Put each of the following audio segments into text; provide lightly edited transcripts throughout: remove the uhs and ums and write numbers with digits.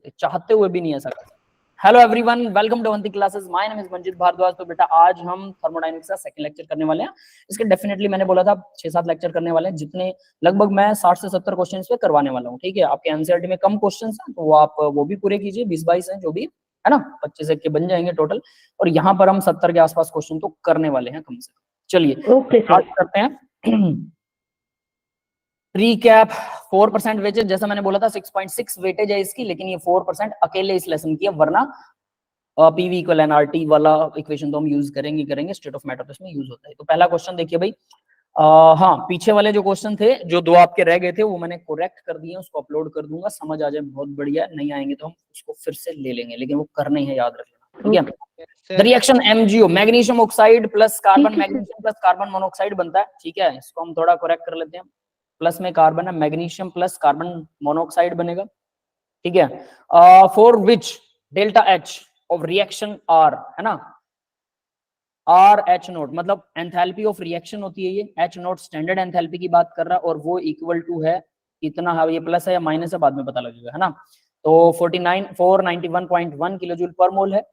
सकते, चाहते हुए भी नहीं ऐसा कर सकते। Hello everyone, welcome to Avanti Classes. My name is Manjit Bhardwaj. तो बेटा आज हम थर्मोडायनेमिक्स का सेकंड लेक्चर करने वाले हैं। इसके डेफिनेटली मैंने बोला था 6-7 लेक्चर करने वाले हैं, जितने लगभग मैं 60 से 70 क्वेश्चन पे करवाने वाला हूँ। ठीक है, आपके एनसीईआरटी में कम क्वेश्चन है तो वो आप वो भी पूरे कीजिए, 20-22 हैं जो भी है ना, 25 के बन जाएंगे टोटल। और यहाँ पर हम 70 के आसपास क्वेश्चन तो करने वाले हैं कम से कम। चलिए स्टार्ट करते हैं। प्रीकैप 4% वेटेज, जैसा मैंने बोला था 6.6 वेटेज है इसकी, लेकिन ये 4% अकेले इस लेसन की है, वरना पीवी इक्वल एनआरटी वाला इक्वेशन तो हम यूज करेंगे, स्टेट ऑफ मैटर तो इसमें यूज होता है। तो पहला क्वेश्चन देखिए भाई, हाँ पीछे वाले जो क्वेश्चन थे, जो 2 आपके रह गए थे, वो मैंने करेक्ट कर दिए, उसको अपलोड कर दूंगा, समझ आ जाए बहुत बढ़िया, नहीं आएंगे तो हम उसको फिर से ले लेंगे, लेकिन वो करने हैं, याद रखना। ठीक है, the reaction MgO, magnesium oxide plus carbon, magnesium plus carbon monoxide बनता है। ठीक है, इसको हम थोड़ा करेक्ट कर लेते हैं, प्लस में कार्बन है, मैग्नीशियम प्लस कार्बन मोनोऑक्साइड बनेगा। ठीक है, for which delta H of reaction are, है ना, आर एच नोट, मतलब एंथैल्पी ऑफ रिएक्शन होती है ये, एच नोट स्टैंडर्ड एंथैल्पी की बात कर रहा है, और वो इक्वल टू है कितना है, ये प्लस है या माइनस है बाद में पता लगेगा, है ना। तो 491.1 किलो जूल पर मोल है,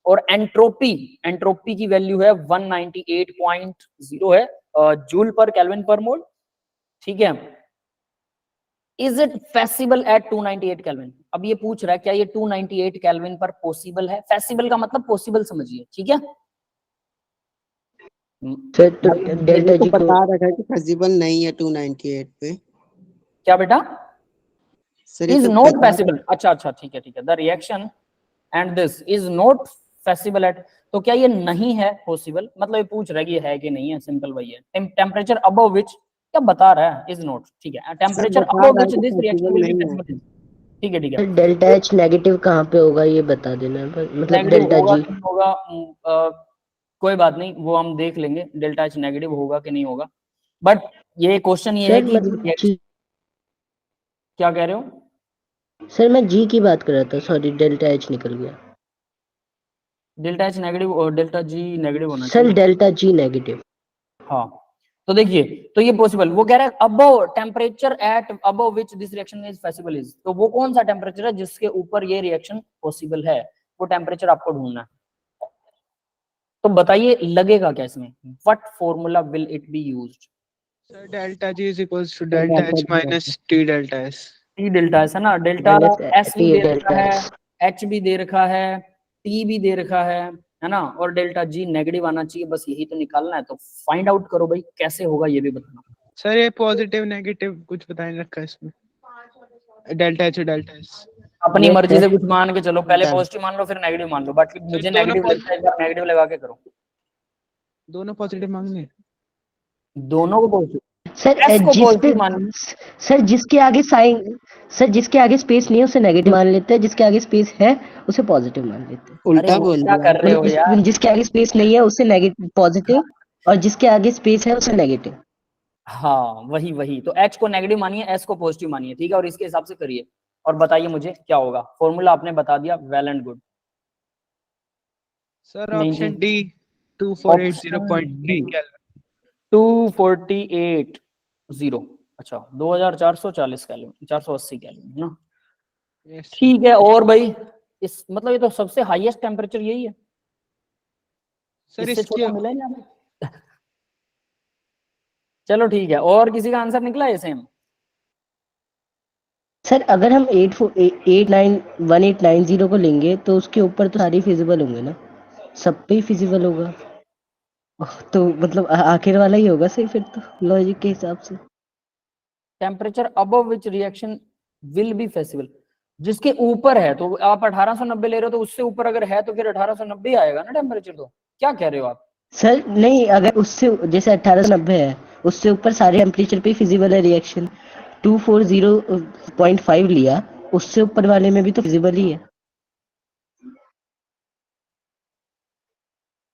और एंट्रोपी की वैल्यू है 198.0 है जूल पर केल्विन पर मोल। ठीक है, is it feasible eight 298 kelvin, अब ये पूछ रहा है क्या ये 298 केल्विन पर पॉसिबल है। फेसिबल का मतलब पॉसिबल समझिए। ठीक है, सर तो डेल्टा को जी को बता रखा है कि फेसिबल नहीं है 298 पे। क्या बेटा, सर ये इज तो नॉट बता फेसिबल, अच्छा ठीक है, the reaction and this is not feasible at, तो क्या ये नहीं है पॉसिबल, मतलब ये पूछ रहा है कि ये है कि नहीं है, सिंपल वही है। टेम्परेचर अबव विच, क्या बता रहा है, इज नॉट। ठीक है, टेम्परेचर बता अबव रहा है विच कि this reaction feasible will be नहीं है। फेसिबल। ठीक है, डेल्टा एच नेगेटिव कहाँ पे होगा ये बता देना, मतलब नेगेटिव डेल्टा होगा जी। कि नहीं होगा, कोई बात नहीं, वो हम देख लेंगे डेल्टा एच नेगेटिव होगा कि नहीं होगा। बट ये क्वेश्चन ये है सर कि मतलब जी, क्या कह रहे हो। सर मैं जी की बात कर रहा था, सॉरी डेल्टा एच निकल गया। डेल्टा एच नेगेटिव और डेल्टा जी नेगेटिव होना सर चाहिए। Delta G negative. हाँ, तो देखिए, तो ये पॉसिबल, वो कह रहा है above temperature at above which this reaction is feasible is, तो वो कौन सा टेम्परेचर है जिसके ऊपर ये रिएक्शन पॉसिबल है, वो टेम्परेचर आपको ढूंढना है। तो बताइए लगेगा क्या इसमें, what formula will it be used. Sir delta G is equals to delta H minus T delta S. T delta S है ना, डेल्टा माइनस एस भी टी दे रखा डेल्टा है, एस। एच भी दे रखा है, टी भी दे रखा है ना, और डेल्टा जी नेगेटिव आना चाहिए, बस यही तो निकालना है। तो फाइंड आउट करो भाई, कैसे होगा ये भी बताना। सर ये पॉजिटिव नेगेटिव कुछ बता नहीं रखा है इसमें, डेल्टा एच और डेल्टा एस। अपनी यस मर्जी सर। से कुछ मान के चलो, पहले पॉजिटिव मान लो फिर नेगेटिव मान लो, बाकी मुझे दोनों नेगेटिव लगता है, एक बार नेगेटिव लगा के करो। दोनों पॉजिटिव मांगने। दोनों को पॉजिटिव, सर एस को जिस पे पॉजिटिव मानिए। सर जिसके आगे साइन, सर जिसके आगे स्पेस नहीं है उसे नेगेटिव मान लेते हैं, जिसके आगे स्पेस है उसे पॉजिटिव मान लेते हैं। अरे उल्टा वो बोल क्या रहा है। कर रहे हो यार। जिसके आगे स्पेस नहीं है उससे नेगेटिव पॉजिटिव, और जिसके आगे स्पेस है उसे नेगेटिव। हाँ वही, तो एच को नेगेटिव मानिए, एस को पॉजिटिव मानिए। ठीक है, और इसके हिसाब से करिए और बताइए मुझे क्या होगा। फॉर्मूला आपने बता दिया, well and good. Sir main option चीज, डी 2480.3 ऑप्शन केल्विन। 2480, अच्छा 2440 केल्विन, 480 केल्विन है ना। Yes sir. ठीक है, और भाई इस मतलब ये तो सबसे हाईएस्ट टेम्परेचर यही है, सर इससे इसकी छोटा मिला ही नहीं। चलो ठीक है, और किसी का आंसर निकला है सेम। सर अगर हम 1890 को लेंगे तो उसके ऊपर तो सारे फिजिबल होंगे ना, सब पे ही फिजिबल होगा, तो मतलब आखिर वाला ही होगा सही फिर तो लॉजिक के हिसाब से। Temperature above which reaction will be feasible, जिसके ऊपर है, तो आप 1890 ले रहे हो, तो उससे ऊपर अगर है तो फिर 1890 आएगा ना टेम्परेचर। तो क्या कह रहे हो आप। सर नहीं, अगर उससे जैसे 1890 है, उससे ऊपर सारे टेम्परेचर पे फिजिबल है रिएक्शन, 240.5 लिया, उससे ऊपर वाले में भी तो फिजिबल ही है।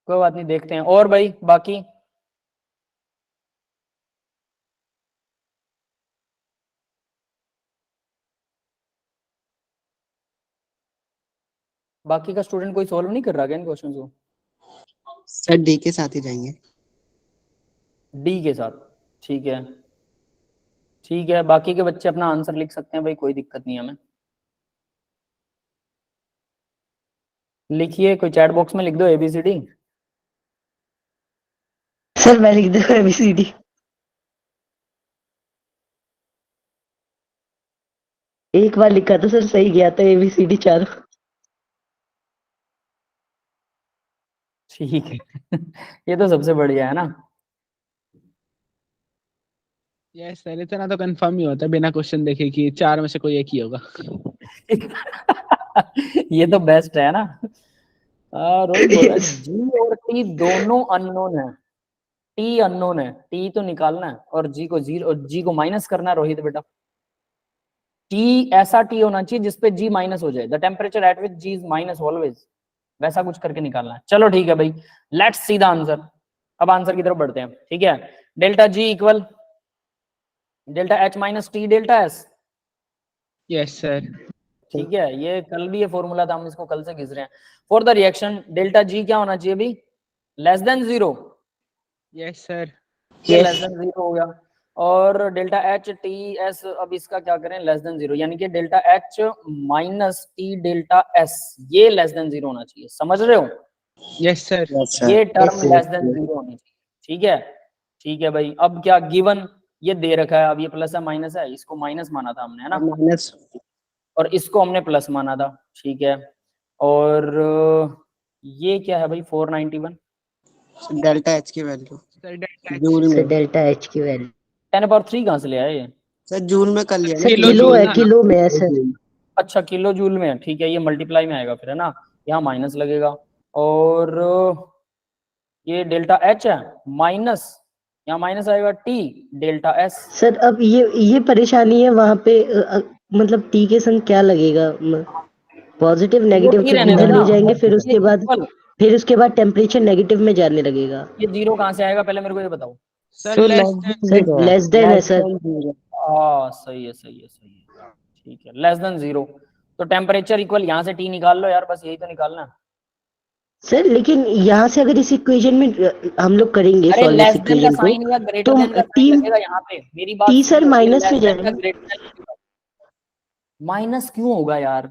कोई बात नहीं, देखते हैं। और भाई बाकी बाकी का स्टूडेंट कोई सॉल्व नहीं कर रहा क्या इन क्वेश्चंस को। सर डी के साथ ही जाएंगे। डी के साथ, ठीक है ठीक है, बाकी के बच्चे अपना आंसर लिख सकते हैं भाई, कोई दिक्कत नहीं है हमें। लिखिए, कोई चैट बॉक्स में लिख दो ABCD। सर मैं लिख दूँ ABCD? एक बार लिखा था सर, सही गया था ABCD चारों। ठीक है। ये तो सबसे बढ़िया है ना। यस सर, इतना तो कंफर्म ही होता है बिना क्वेश्चन देखे कि 4 में से कोई एक ही होगा। ये तो बेस्ट है ना। रोहित बोल रहा है जी और टी दोनों अननोन है। टी अननोन है, टी तो निकालना है और जी को जीरो और जी को माइनस करना है रोहित बेटा। टी ऐसा टी होना चाहिए जिसपे जी माइनस हो जाए, the temperature at which G is minus always, वैसा कुछ करके निकालना है। चलो ठीक है भाई, लेट्स सी द आंसर। अब आंसर की तरफ बढ़ते हैं, ठीक है। Delta G equal delta H minus T delta S. Yes sir. ठीक है, ये कल भी ये फॉर्मूला था, हम इसको कल से घिस रहे हैं। For the reaction delta G क्या होना चाहिए भाई, less than zero. Yes sir. ये लेस देन जीरो हो गया। और डेल्टा एच टी एस, अब इसका क्या करें, लेस देन जीरो, यानी कि delta H minus T delta S, ये लेस देन जीरो होना चाहिए, समझ रहे हो। Yes sir. ये टर्म लेस देन जीरो होनी चाहिए, ठीक है। ठीक है भाई, अब क्या गिवन ये दे रखा है, अब ये प्लस है माइनस है, इसको माइनस माना था हमने, है ना, माइनस और इसको हमने प्लस माना था, ठीक है। और ये क्या है भाई, 491 डेल्टा एच की value sir delta H. Joule sir में। डेल्टा एच की वैल्यू 10³ कहाँ से ले आए ये। सर जूल में कर लिया ना। सर किलो किलो जूल है, ना। किलो में है सर। अच्छा किलो जूल में है, ठीक है, ये मल्टीप्लाई में आएगा फिर, है ना, यहाँ माइनस लगेगा। और ये डेल्टा एच है माइनस, यहाँ माइनस आएगा टी डेल्टा एस। सर अब ये परेशानी है वहां पे, मतलब टी के संग क्या लगेगा, पॉजिटिव वो नेगेटिव टी रहने इधर देना, ले जाएंगे, फिर ये उसके बाद टेम्परेचर नेगेटिव में जाने लगेगा। ये जीरो कहाँ से आएगा, पहले मेरे को ये बताओ। Sir less than sir less than है सर। सही है सही है सही है, ठीक है, लेस देन जीरो। तो टेम्परेचर इक्वल, यहाँ से टी निकाल लो यार, बस यही तो निकालना है। सर लेकिन यहाँ से अगर इस इक्वेशन में हम लोग करेंगे अरे सॉल्व लेस इस देन का इक्वेशन को, साइन या ग्रेटर तो देन का साइन टी लगेगा यहाँ पे, मेरी बात टी सर सुनो, ये माइनस लेस में देन का जाएगा। ग्रेटर देन, माइनस क्यों होगा यार,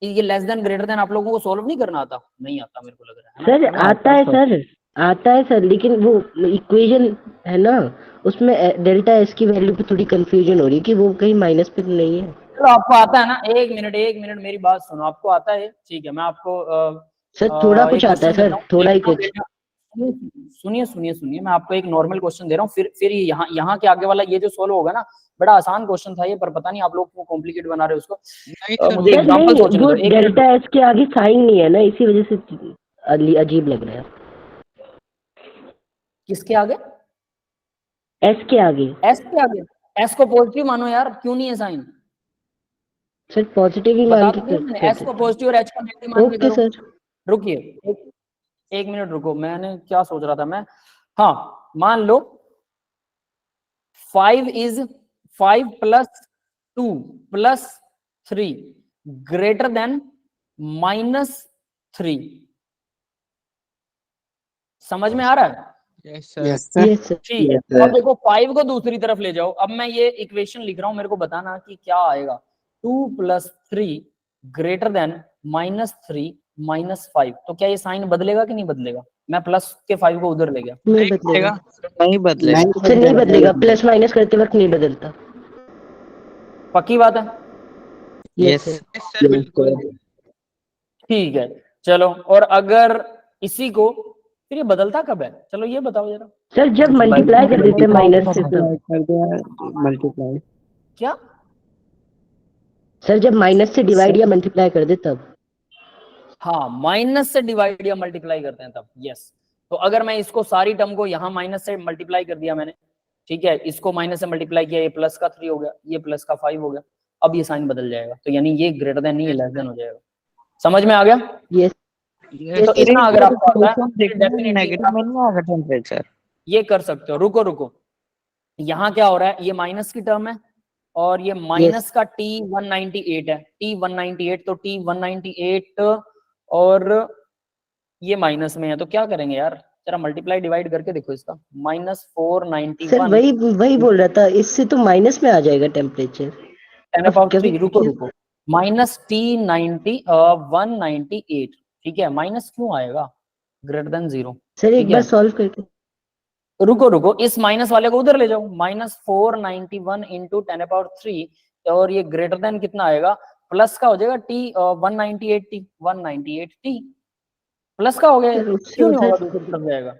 ये लेस देन ग्रेटर देन आप लोगों को सॉल्व नहीं करना आता, नहीं आता मेरे को लग रहा है सर ना। आता है सर, आता है सर, लेकिन वो इक्वेशन है ना, उसमें डेल्टा एस की वैल्यू पे थोड़ी कंफ्यूजन हो रही है कि वो कहीं माइनस पे तो नहीं है। चलो आपको आता है ना, एक मिनट मेरी बात सुनो, आपको आता है, ठीक है, मैं आपको सर थोड़ा कुछ एक आता है क्वेश्चन देता सर, हूँ, थोड़ा ही एक तो कुछ। डेल्टा, सुनिए सुनिए सुनिए, मैं आपको एक नॉर्मल क्वेश्चन दे रहा हूँ, फिर ये यहाँ के आगे वाला ये जो सोल्व होगा ना, बड़ा आसान क्वेश्चन था ये, पर पता नहीं आप लोग क्यों कॉम्प्लिकेट बना रहे हो उसको। नहीं सर, मुझे सर एग्जांपल नहीं, सोचने वो दो, एक मिनट। डेल्टा एस के आगे साइन नहीं है ना, इसी वजह से अजीब लग रहा है। किसके आगे, एस के आगे। एस के आगे, एस को पॉजिटिव मानो यार, क्यों नहीं है साइन, सर पॉजिटिव ही मान बता के तो दिया मैंने, कर एस को देते पॉजिटिव और एच को नेगेटिव हैं। मान के ओके करो। सर। रुकिए, एक मिनट रुको, मैंने क्या सोच रहा था मैं, हाँ मान लो 5 प्लस 2 प्लस 3 ग्रेटर देन -3, समझ में आ रहा है। Yes sir. Yes sir. Yes sir. ठीक है, अब देखो 5 को दूसरी तरफ ले जाओ, अब मैं ये इक्वेशन लिख रहा हूं, मेरे को बताना कि क्या आएगा। 2 प्लस 3 ग्रेटर देन -3 -5, तो क्या ये साइन बदलेगा कि नहीं बदलेगा, मैं प्लस के 5 को उधर ले गया, नहीं बदलेगा नहीं बदलेगा। सर, नहीं बदलेगा, प्लस माइनस करते वक्त नहीं बदलता। पक्की बात है। Yes yes sir. Yes sir बिल्कुल। ठीक है, चलो, और अगर इसी को, फिर ये बदलता कब है, चलो ये बताओ जरा। सर जब मल्टीप्लाई कर देते हैं माइनस से तब। कर दिया मल्टीप्लाई। क्या, सर जब माइनस से डिवाइड या मल्टीप्लाई कर दे तब। हाँ माइनस से डिवाइड या मल्टीप्लाई करते हैं तब, यस। तो अगर मैं इसको सारी टर्म को यहाँ माइनस से मल्टीप्लाई कर दिया मैंने, ठीक है, इसको माइनस से मल्टीप्लाई किया, ये प्लस का 3 हो गया, ये प्लस का 5 हो गया, अब ये साइन बदल जाएगा, तो यानी ये ग्रेटर देन नहीं, ये लेस देन हो जाएगा, समझ में आ गया। यस तो इतना अगर आपको आता है तो डेफिनेटली नेगेटिव में नहीं आएगा टेम्परेचर। ये कर सकते हो। रुको रुको, यहाँ क्या हो रहा है, ये माइनस की टर्म है और ये माइनस का T198 है, T198, तो T198 और ये माइनस में है, तो क्या करेंगे यार, जरा मल्टीप्लाई डिवाइड करके देखो इसका, -491 सर वही बोल रहा था, इससे तो माइनस में आ जाएगा टेम्परेचर। 10⁻3, रुको रुको, -T90 198, ठीक है, माइनस क्यों आएगा ग्रेटर देन 0? सर एक ठीक बार है, सॉल्व करके रुको रुको, इस माइनस वाले को उधर ले जाओ, -491 इंटू 10⁻³ और ये ग्रेटर देन कितना आएगा, प्लस का हो जाएगा टी 198t, 198t प्लस का हो गया, सर उससे क्यों नहीं होगा, उधर दूसरी तरफ जाएगा।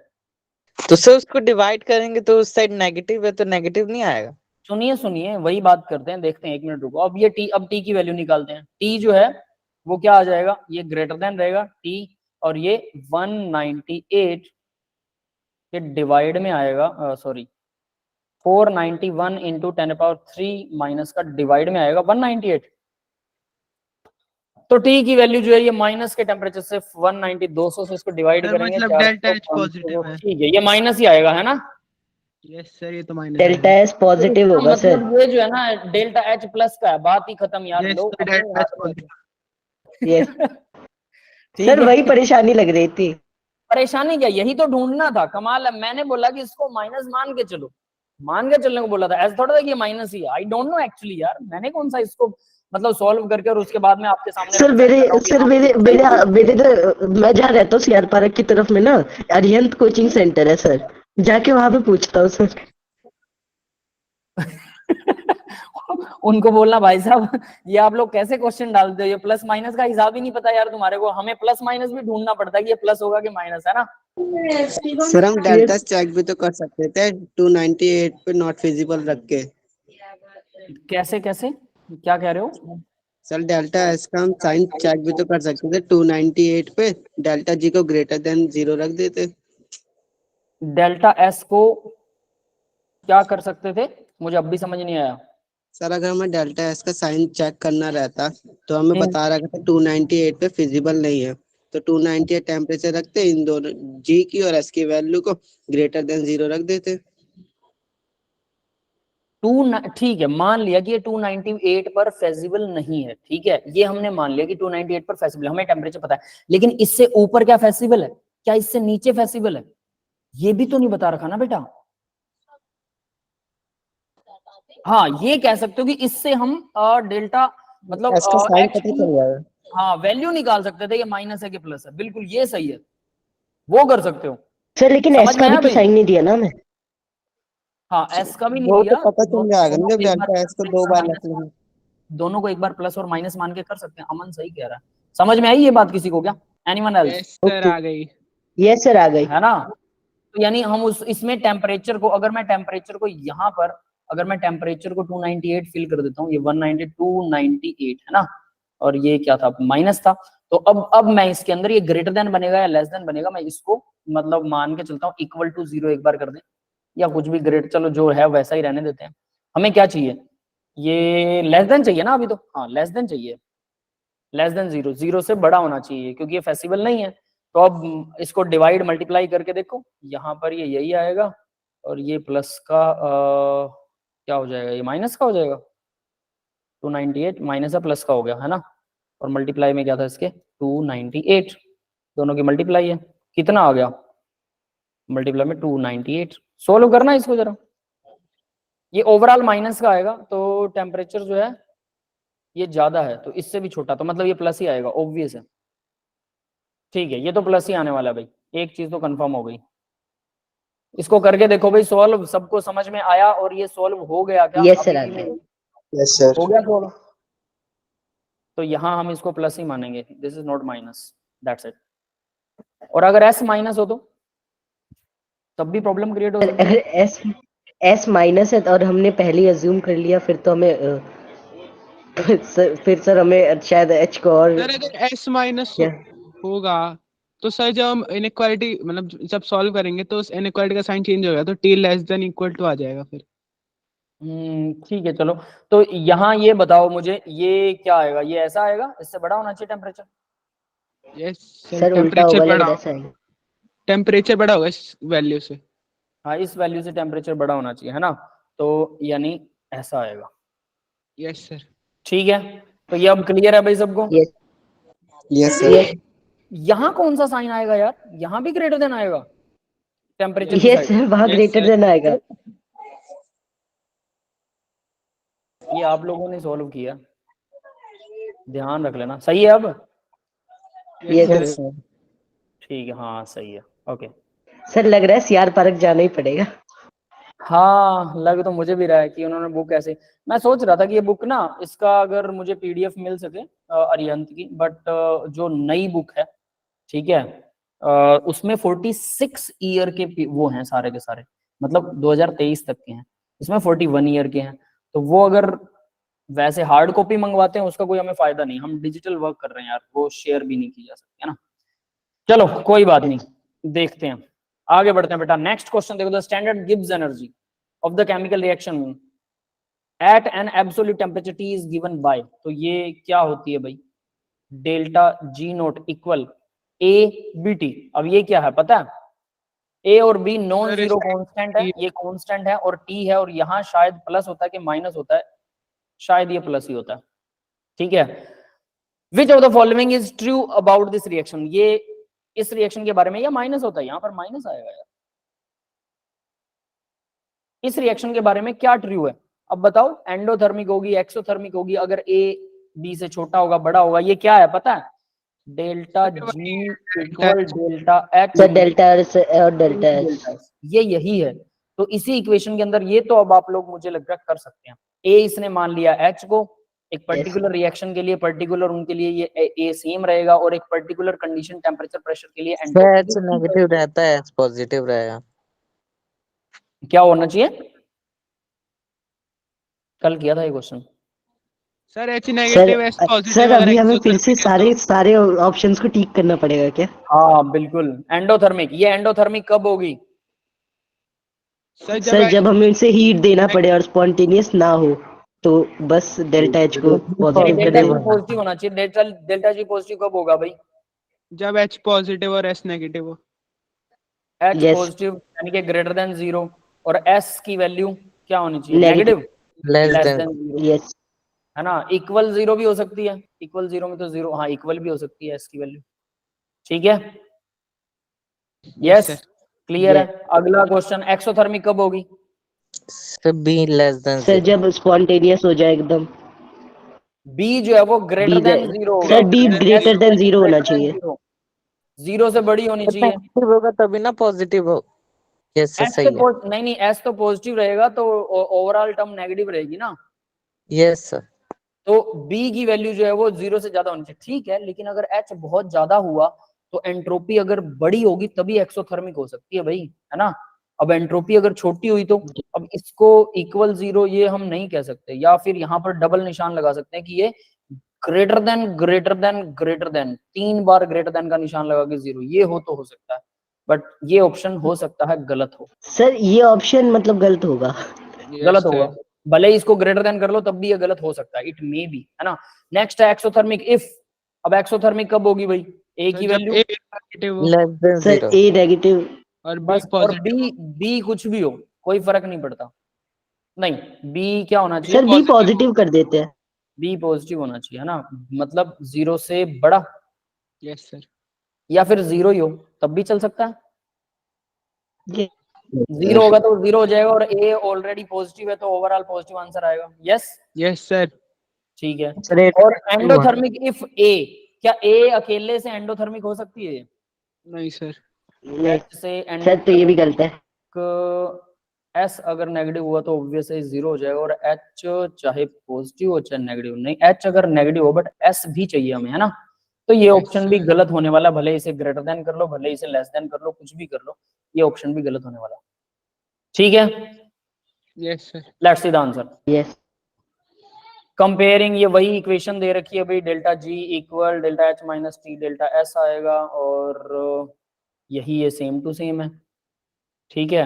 तो सर उसको डिवाइड करेंगे तो उस साइड नेगेटिव है तो नेगेटिव नहीं आएगा। सुनिए सुनिए, वही बात करते हैं, देखते हैं, 1 मिनट रुको। अब ये टी, अब टी की वैल्यू निकालते हैं। टी जो है वो क्या आ जाएगा, ये ग्रेटर देन रहेगा टी, और ये 198 के डिवाइड में आएगा, सॉरी 491 इंटू 10⁻³ माइनस का डिवाइड में आएगा 198। तो टी की वैल्यू जो है ये माइनस के टेम्परेचर से 190, 200 से इसको डिवाइड सर करेंगे, मतलब डेल्टा एच 400, पॉजिटिव है। ठीक है, ये माइनस ही आएगा, है ना। यस सर, ये तो माइनस डेल्टा एस पॉजिटिव इसका होगा सर। मतलब ये जो है ना डेल्टा एच प्लस का है, बात ही खत्म यार, यस लो सर, अपने डेल्टा एच हाथ में पॉजिटिव। यस ठीक सर है, वही परेशानी लग रही थी। परेशानी क्या, यही तो ढूंढना था। कमाल है, मैंने बोला कि इसको माइनस मान के चलो, मान के चलने को बोला था, ऐसा थोड़ा था कि ये माइनस ही है। आई डोंट नो एक्चुअली यार, मैंने कौन सा इसको मतलब सॉल्व करके और उसके बाद में आपके सामने सर represent कर रहा हूँ कि सर हाँ, मेरे मुझे मेरे मेरे मैं जहाँ रहता हूँ सीआर पार्क की तरफ में ना अरिहंत कोचिंग सेंटर है सर, जाके वहां पे पूछता हूँ सर। उनको बोलना भाई साहब ये आप लोग कैसे क्वेश्चन डालते हो, ये प्लस माइनस का हिसाब ही नहीं पता यार तुम्हारे को। हमें प्लस माइनस भी ढूंढना पड़ता है कि ये प्लस होगा कि माइनस, है ना। सर हम डेल्टा चेक भी तो कर सकते थे 298 पे नॉट फिजिबल रख के। कैसे कैसे, क्या कह रहे हो। सर डेल्टा एस का हम साइन चेक भी तो कर सकते थे 298 पे, डेल्टा जी को ग्रेटर देन 0 रख देते। डेल्टा एस को क्या कर सकते थे, मुझे अब भी समझ नहीं आया। सर अगर हमें डेल्टा एस का साइन चेक करना रहता तो हमें बता रखा था 298 पे फिजिबल नहीं है, तो 298 टेम्परेचर रखते, इन दोनों जी की और एस की वैल्यू को ग्रेटर देन 0 रख देते। ठीक है, मान लिया कि ये 298 पर फेजिबल नहीं है, ठीक है, ये हमने मान लिया कि 298 पर फेजिबल, हमें टेम्परेचर पता है, लेकिन इससे ऊपर क्या फेजिबल है, क्या इससे नीचे फेजिबल है, ये भी तो नहीं बता रखा ना बेटा। हाँ, ये कह सकते हो कि इससे हम डेल्टा मतलब एस का साइन एक्स पता की, चल जाएगा। हाँ वैल्यू निकाल सकते थे, ये माइनस है कि प्लस है, बिल्कुल ये सही है, वो कर सकते हो। सर लेकिन समझ एस में का भी आया तो भाई। साइन नहीं दिया ना हमें। हाँ, एस का भी नहीं वो तो दिया, पता चल जाएगा ना दोनों जब को एक बार डेल्टा एस को 2 बार रख लेंगे। दोनों को एक बार प्लस और माइनस मान के कर सकते हैं। अमन सही कह रहा है, समझ में आई ये बात किसी को क्या, anyone else, yes sir, okay आ गई। यस सर आ गई। है ना। तो यानी हम उस इसमें टेम्परेचर को, अगर मैं टेम्परेचर को यहाँ पर, अगर मैं टेम्परेचर को 298 फिल कर देता हूँ, ये 190 298 है ना, और ये क्या था, माइनस था, तो अब मैं इसके अंदर ये ग्रेटर देन बनेगा या लेस देन बनेगा, मैं इसको मतलब मान के चलता हूँ इक्वल टू 0 एक बार कर दें, या कुछ भी ग्रेट, चलो जो है वैसा ही रहने देते हैं। हमें क्या चाहिए, ये लेस देन चाहिए ना अभी तो, हाँ लेस देन चाहिए, लेस देन 0, 0 से बड़ा होना चाहिए क्योंकि ये फेसिबल नहीं है। तो अब इसको डिवाइड मल्टीप्लाई करके देखो, यहाँ पर ये यही आएगा और ये प्लस का क्या हो जाएगा, ये माइनस का हो जाएगा, 298 माइनस का प्लस का हो गया, है ना। और मल्टीप्लाई में क्या था इसके, 298, दोनों की मल्टीप्लाई है, कितना आ गया, मल्टीप्लाई में 298। सोल्व करना इसको जरा, ये ओवरऑल माइनस का आएगा, तो टेम्परेचर जो है ये ज्यादा है, तो इससे भी छोटा, तो मतलब ये प्लस ही आएगा, ऑब्वियस है। ठीक है, ये तो प्लस ही आने वाला है भाई, एक चीज तो कंफर्म हो गई। इसको करके देखो भाई सॉल्व, सबको समझ में आया और ये सॉल्व हो गया क्या, यस सर अभी आ भी गई। नहीं यस सर। हो गया सॉल्व, तो यहाँ हम इसको प्लस ही मानेंगे, this is not minus, that's it. और अगर एस माइनस हो तो तब भी प्रॉब्लम क्रिएट हो सर सकती अगर है। एस एस माइनस है और हमने पहले ही अज्यूम कर लिया फिर तो हमें फिर सर हमें शायद एच को और सर अगर एस माइनस क्या होगा तो सर जब हम इनइक्वालिटी मतलब जब सॉल्व करेंगे तो उस इनइक्वालिटी का साइन चेंज हो गया तो T less than equal to आ जाएगा फिर। ठीक है चलो, तो यहाँ ये बताओ मुझे, ये क्या आएगा, ये ऐसा आएगा, इससे बड़ा होना चाहिए टेम्परेचर। यस सर, सर उल्टा होगा लेकिन ऐसा है। टेम्परेचर बड़ा होगा इस वैल्यू से। हाँ, इस वैल्यू से टेम्परेचर बड़ा होना चाहिए, है ना, तो यानी ऐसा आएगा। Yes sir. ठीक है, तो ये अब क्लियर है भाई सबको। Yes yes sir. यस यहाँ कौन सा साइन आएगा यार, यहाँ भी ग्रेटर देन आएगा टेम्परेचर की यस साइड। सर वहां यस ग्रेटर सर। देन आएगा। ये आप लोगों ने सॉल्व किया, ध्यान रख लेना, सही है अब। ये Yes, तो sir. ठीक है, हाँ सही है, ओके। सर लग रहा है सीआर पार्क जाना ही पड़ेगा। हाँ लग तो मुझे भी रहा है कि उन्होंने बुक ऐसे, मैं सोच रहा था कि ये बुक ना, इसका अगर मुझे पीडीएफ मिल सके अरिहंत की, बट जो नई बुक है, ठीक है, उसमें 46 ईयर के वो हैं सारे के सारे, मतलब 2023 तक के हैं, इसमें 41 ईयर के हैं, तो वो अगर वैसे हार्ड कॉपी मंगवाते हैं उसका कोई हमें फायदा नहीं, हम डिजिटल वर्क कर रहे हैं यार, वो शेयर भी नहीं की जा सकती है ना। चलो कोई बात नहीं, देखते हैं, आगे बढ़ते हैं बेटा। नेक्स्ट क्वेश्चन देखो, the standard Gibbs energy of the chemical reaction at an absolute temperature T is given by, तो ये क्या होती है भाई, delta G nought equal A B T. अब ये क्या है पता है, ए और बी नॉन Sir, जीरो इसका कांस्टेंट है, ये कांस्टेंट है, और टी है, और यहाँ शायद प्लस होता है कि माइनस होता है, शायद ये प्लस ही होता है, ठीक है। Which of the following is true about this reaction, ये इस रिएक्शन के बारे में, या माइनस होता है, यहाँ पर माइनस आएगा यार, इस रिएक्शन के बारे में क्या ट्रू है, अब बताओ, एंडोथर्मिक होगी, एक्सोथर्मिक होगी, अगर ए बी से छोटा होगा, बड़ा होगा, ये क्या है पता है, delta G equal delta x, sir delta R और डेल्टा एस। ये यही है, तो इसी इक्वेशन के अंदर ये तो अब आप लोग मुझे लग रहा है कर सकते हैं। ए इसने मान लिया एच को, एक पर्टिकुलर रिएक्शन के लिए पर्टिकुलर उनके लिए ये ए सेम रहेगा, और एक पर्टिकुलर कंडीशन टेम्परेचर प्रेशर के लिए Sir, H एंट्रोपी नेगेटिव रहता है, H पॉजिटिव रहेगा। क्या होना चाहिए, कल किया था ये question. Sir H negative S sir positive अगर अभी हमें फिर से एक्सोथर्मिक है तो सारे ऑप्शंस को टिक करना पड़ेगा क्या? हाँ बिल्कुल, एंडोथर्मिक, ये एंडोथर्मिक कब होगी, सर सर H जब हमें इसे हीट देना पड़े और स्पॉन्टेनियस ना हो, तो बस डेल्टा एच को पॉजिटिव कर डेल्टा जी देना। पॉजिटिव होना चाहिए, डेल्टा जी पॉजिटिव कब होगा भाई, जब H पॉजिटिव और S नेगेटिव हो। एच यस पॉजिटिव यानी कि ग्रेटर देन जीरो, और एस की वैल्यू क्या होनी चाहिए, negative negative less less than than zero, yes है ना। इक्वल जीरो भी हो सकती है, इक्वल जीरो में तो जीरो, हाँ इक्वल भी हो सकती है एस की वैल्यू, ठीक है, यस यस सर। क्लियर है। अगला क्वेश्चन, एक्सोथर्मिक कब होगी, sir B less than sir 0। जब स्पॉन्टेनियस हो जाए एकदम। बी जो है वो ग्रेटर देन जीरो होगा, सर बी एस ग्रेटर जो है देन जीरो होना ग्रेटर देन चाहिए। जीरो, जीरो से बड़ी होनी चाहिए, नेगेटिव होगा तभी ना पॉजिटिव हो। यस सर, एस सही है। तो नहीं नहीं, एस तो पॉजिटिव रहेगा तो ओवरऑल टर्म नेगेटिव रहेगी ना, यस सर। तो बी की वैल्यू जो है वो जीरो से ज्यादा होनी चाहिए, ठीक है, लेकिन अगर एच बहुत ज्यादा हुआ तो एंट्रोपी अगर बड़ी होगी तभी एक्सोथर्मिक हो सकती है भाई, है ना। अब एंट्रोपी अगर छोटी हुई तो, अब इसको इक्वल जीरो ये हम नहीं कह सकते, या फिर यहाँ पर डबल निशान लगा सकते हैं कि ये greater than greater than greater than, 3 बार ग्रेटर देन का निशान लगा के जीरो, ये हो सकता है, बट ये ऑप्शन हो सकता है गलत हो, सर ये ऑप्शन मतलब गलत होगा। गलत यस होगा, सर। भले ही इसको ग्रेटर देन कर लो तब भी ये गलत हो सकता है, इट मे बी, है ना। नेक्स्ट है एक्सोथर्मिक इफ, अब एक्सोथर्मिक कब होगी भाई, ए सर की जब वैल्यू, A नेगेटिव हो लेस देन सर 0। ए नेगेटिव और B बस, और पॉजिटिव हो। बी कुछ भी हो, कोई फर्क नहीं पड़ता, नहीं बी क्या होना चाहिए, सर बी पॉजिटिव पॉजिटिव कर देते हैं। बी पॉजिटिव होना चाहिए, है ना, मतलब जीरो से बड़ा, यस सर। या फिर जीरो ही हो तब भी चल सकता है, ये जीरो होगा तो जीरो हो जाएगा, और ए ऑलरेडी पॉजिटिव है तो ओवरऑल पॉजिटिव आंसर आएगा, यस यस सर। ठीक है। सर A और नेगेटिव है। एंडोथर्मिक इफ ए, क्या ए अकेले से एंडोथर्मिक हो सकती है, नहीं सर। नहीं एच से सर तो ये भी गलत है। एस अगर नेगेटिव हुआ तो ऑब्वियसली जीरो हो जाएगा, और एच चाहे पॉजिटिव हो चाहे नेगेटिव, नहीं एच अगर नेगेटिव हो बट एस भी चाहिए हमें, है ना, तो ये Yes, ऑप्शन भी sir. गलत होने वाला, भले इसे ग्रेटर देन कर लो, भले इसे लेस देन कर लो, कुछ भी कर लो, ये ऑप्शन भी गलत होने वाला, ठीक है। Yes sir. Let's see the answer. Yes comparing, ये वही इक्वेशन दे रखी है भाई, delta G equal delta H minus T delta S आएगा, और यही ये सेम टू सेम है, ठीक है।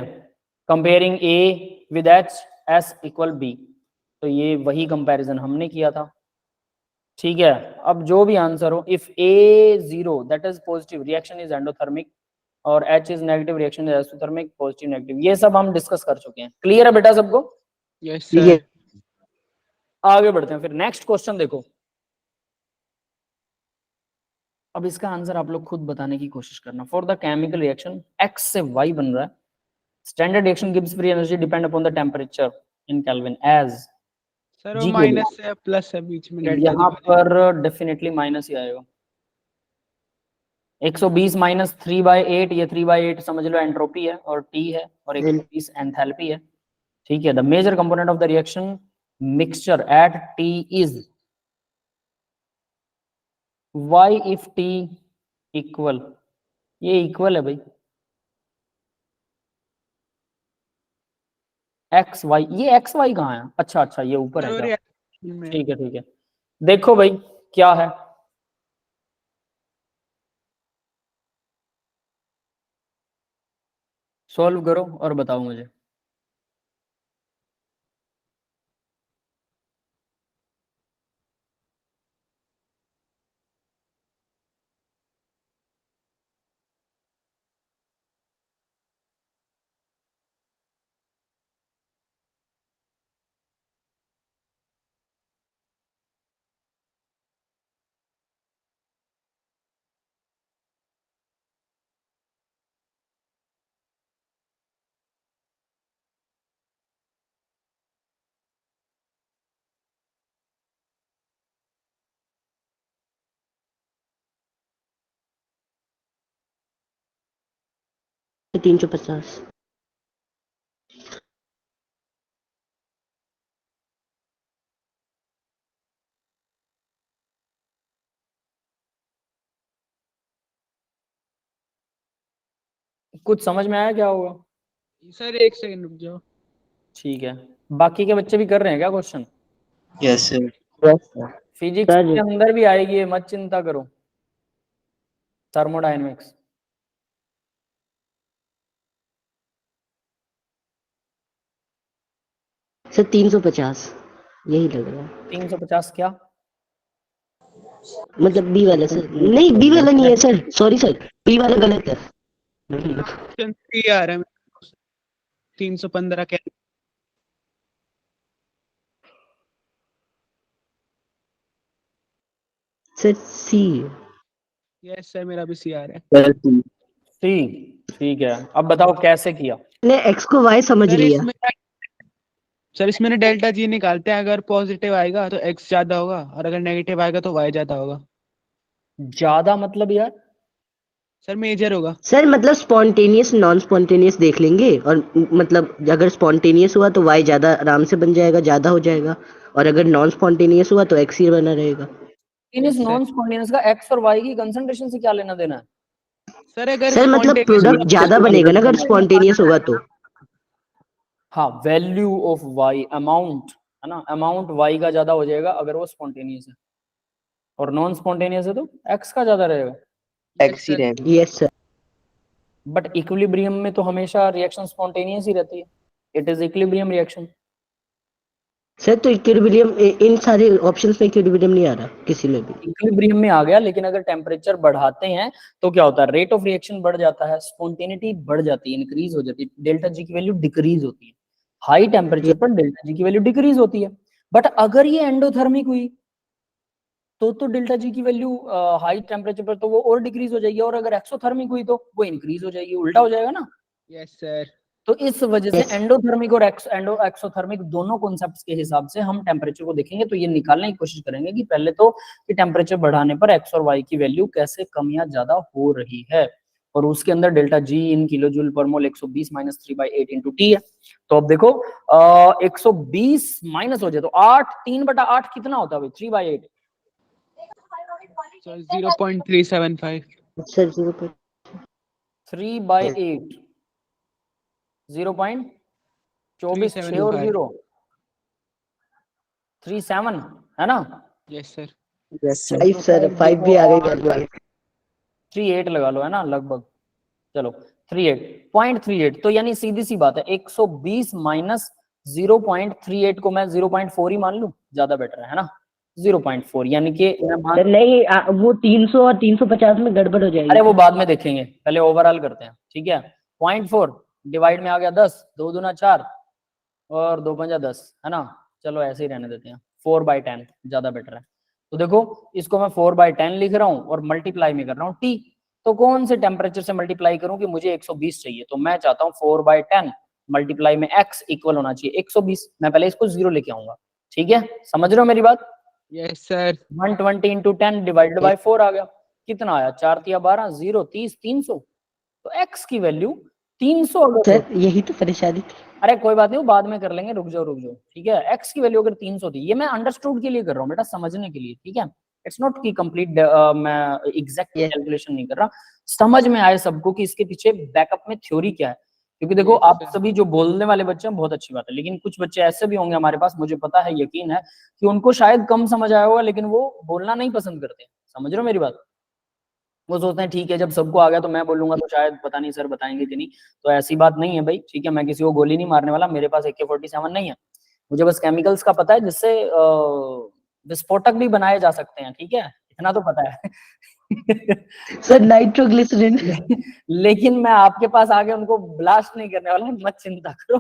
Comparing A with H, S equal B, तो ये वही कंपैरिजन हमने किया था, ठीक है। अब जो भी आंसर हो, if A zero that is positive reaction is endothermic, और H is negative reaction is exothermic, positive negative, ये सब हम डिस्कस कर चुके हैं, क्लियर है बेटा सबको। यस ये सर। आगे बढ़ते हैं, फिर नेक्स्ट क्वेश्चन देखो, अब इसका आंसर आप लोग खुद बताने की कोशिश करना। For the chemical reaction X से वाई बन रहा है, standard reaction gives free energy depend upon the temperature in kelvin as, sir वो जी माइनस से प्लस है बीच में डेल्टा जी यहाँ पर डेफिनेटली माइनस ही आएगा, 120 माइनस 3/8, ये 3/8 समझ लो एंट्रोपी है और टी है, और 120 एंथैल्पी है। ठीक है, the major component of the reaction mixture at T is y if t equal, ये इक्वल है भाई एक्स वाई, ये एक्स वाई कहाँ है? अच्छा अच्छा ये ऊपर है क्या? ठीक है ठीक है, देखो भाई क्या है, सॉल्व करो और बताओ मुझे। तो 350। कुछ समझ में आया क्या होगा? सर एक सेकंड रुक जाओ। ठीक है, बाकी के बच्चे भी कर रहे हैं क्या question? Yes sir. Physics sir के अंदर भी आएगी ये, मत चिंता करो। थर्मोडायनेमिक्स सर 350 यही लग रहा है, 350 क्या? मतलब बी वाला सर, नहीं बी वाला नहीं है सर, सॉरी सर, बी वाला गलत है। ऑप्शन सी आ रहा है 315 क्या? सर सी। यस सर मेरा भी सी आ रहा है। सी, ठीक है, अब बताओ कैसे किया? ने एक्स को वाई समझ सर लिया। इसमें डेल्टा जी निकालते हैं, अगर पॉजिटिव आएगा तो एक्स ज्यादा होगा और अगर नेगेटिव आएगा तो वाई ज्यादा होगा। ज्यादा मतलब यार? सर मेजर होगा। सर मतलब स्पॉन्टेनियस नॉन स्पॉन्टेनियस देख लेंगे, और मतलब अगर स्पॉन्टेनियस हुआ तो वाई ज्यादा आराम से बन जाएगा, ज्यादा हो जाएगा, और अगर नॉन स्पॉन्टेनियस हुआ तो एक्स ही बना रहेगा। इस नॉन स्पॉन्टेनियस का एक्स और वाई की कंसंट्रेशन से क्या लेना देना है? सर अगर सर मतलब spontaneous प्रोडक्ट ज्यादा बनेगा ना अगर स्पॉन्टेनियस होगा तो। हाँ, वैल्यू ऑफ वाई, अमाउंट है ना, अमाउंट वाई का ज्यादा हो जाएगा अगर वो स्पॉन्टेनियस है, और नॉन स्पॉन्टेनियस है तो एक्स का ज्यादा रहेगा। एक्स ही रहेगा। Yes sir. बट इक्विलिब्रियम में तो हमेशा रिएक्शन स्पॉन्टेनियस ही रहती है, it is equilibrium reaction. Sir तो इक्विलिब्रियम इन सारे ऑप्शंस में इक्विलिब्रियम नहीं आ रहा किसी में भी। इक्विलिब्रियम में आ गया, लेकिन अगर टेम्परेचर बढ़ाते हैं तो क्या होता है? रेट ऑफ रिएक्शन बढ़ जाता है, स्पॉन्टेनिटी बढ़ जाती है, इंक्रीज हो जाती है, डेल्टा जी की वैल्यू डिक्रीज होती है। हाई टेम्परेचर पर डेल्टा जी की वैल्यू डिक्रीज होती है। बट अगर ये एंडोथर्मिक हुई तो डेल्टा जी की वैल्यू हाई टेम्परेचर पर तो वो और डिक्रीज हो जाएगी, और अगर एक्सोथर्मिक हुई तो वो इंक्रीज हो जाएगी, उल्टा हो जाएगा ना। Yes sir. तो इस वजह से Yes. एंडोथर्मिक और एक्सोथर्मिक दोनों कॉन्सेप्ट्स के हिसाब से हम टेम्परेचर को देखेंगे, तो ये निकालने की कोशिश करेंगे कि पहले तो कि टेम्परेचर बढ़ाने पर एक्स और वाई की वैल्यू कैसे कम या ज्यादा हो रही है, और उसके अंदर delta G in kilo joule per mole 120 minus 3/8 into T है। तो अब देखो 120 माइनस हो जाए तो 8, 3/8 कितना होता है भाई? 3/8 सर 0.375। सर 0. 3/8 0.24 6 और 0 37 है ना? Yes sir. Yes sir. 5 sir, 5 भी आ गई। 38 लगा लो है ना लगभग, चलो 38.38, तो यानी सीधी सी बात है 120 माइनस 0.38 को मैं 0.4 ही मान लूं, ज्यादा बेटर है ना? 0.4 यानी कि सर नहीं वो 300 और 350 में गड़बड़ हो जाएगी। अरे वो बाद में देखेंगे, पहले ओवरऑल करते हैं, ठीक है। 0.4 डिवाइड में आ गया 10, 2 दूना 4 और 2 पंजा 10 है ना? चलो ऐसे ही रहने देते हैं, 4/10 ज्यादा बेटर है। तो देखो इसको मैं 4/10 लिख रहा हूँ और मल्टीप्लाई में कर रहा हूँ टी, तो कौन से टेम्परेचर से मल्टीप्लाई करूं कि मुझे 120 चाहिए? तो मैं चाहता हूँ 4/10 मल्टीप्लाई में x इक्वल होना चाहिए 120, मैं पहले इसको 0 लेके आऊंगा, ठीक है? समझ रहे हो मेरी बात? Yes sir. 120 into 10 divided by 4 आ गया, कितना आया, 4 तिया 12, 0 30 300, तो x की वैल्यू 300 अगर सर यही तो परेशानी थी। अरे कोई बात नहीं, वो बाद में कर लेंगे, रुक जाओ ठीक है। x की वैल्यू अगर 300 थी, ये मैं अंडरस्टूड के लिए कर रहा हूँ बेटा, समझने के लिए, ठीक है। इट्स नॉट की कंप्लीट मैं एग्जैक्ट Yes. कैलकुलेशन नहीं कर रहा, समझ में आए सबको कि इसके पीछे बैकअप में थ्योरी क्या है। क्योंकि देखो Yes, आप sir. सभी जो बोलने वाले बच्चे हैं बहुत अच्छी बात है, लेकिन कुछ बच्चे ऐसे भी होंगे हमारे पास, मुझे पता है, यकीन है कि उनको शायद कम समझ आया होगा, लेकिन वो बोलना नहीं पसंद करते। समझ रहे हो मेरी बात? वो सोचते हैं ठीक है जब सबको आ गया तो मैं बोलूंगा तो शायद पता नहीं सर बताएंगे कि नहीं, तो ऐसी बात नहीं है भाई, ठीक है। मैं किसी को गोली नहीं मारने वाला, मेरे पास AK-47 नहीं है, मुझे बस केमिकल्स का पता है जिससे विस्फोटक भी बनाए जा सकते हैं, ठीक है, इतना तो पता है। Sir nitroglycerine. लेकिन मैं आपके पास आके उनको ब्लास्ट नहीं करने वाला, मत चिंता करो।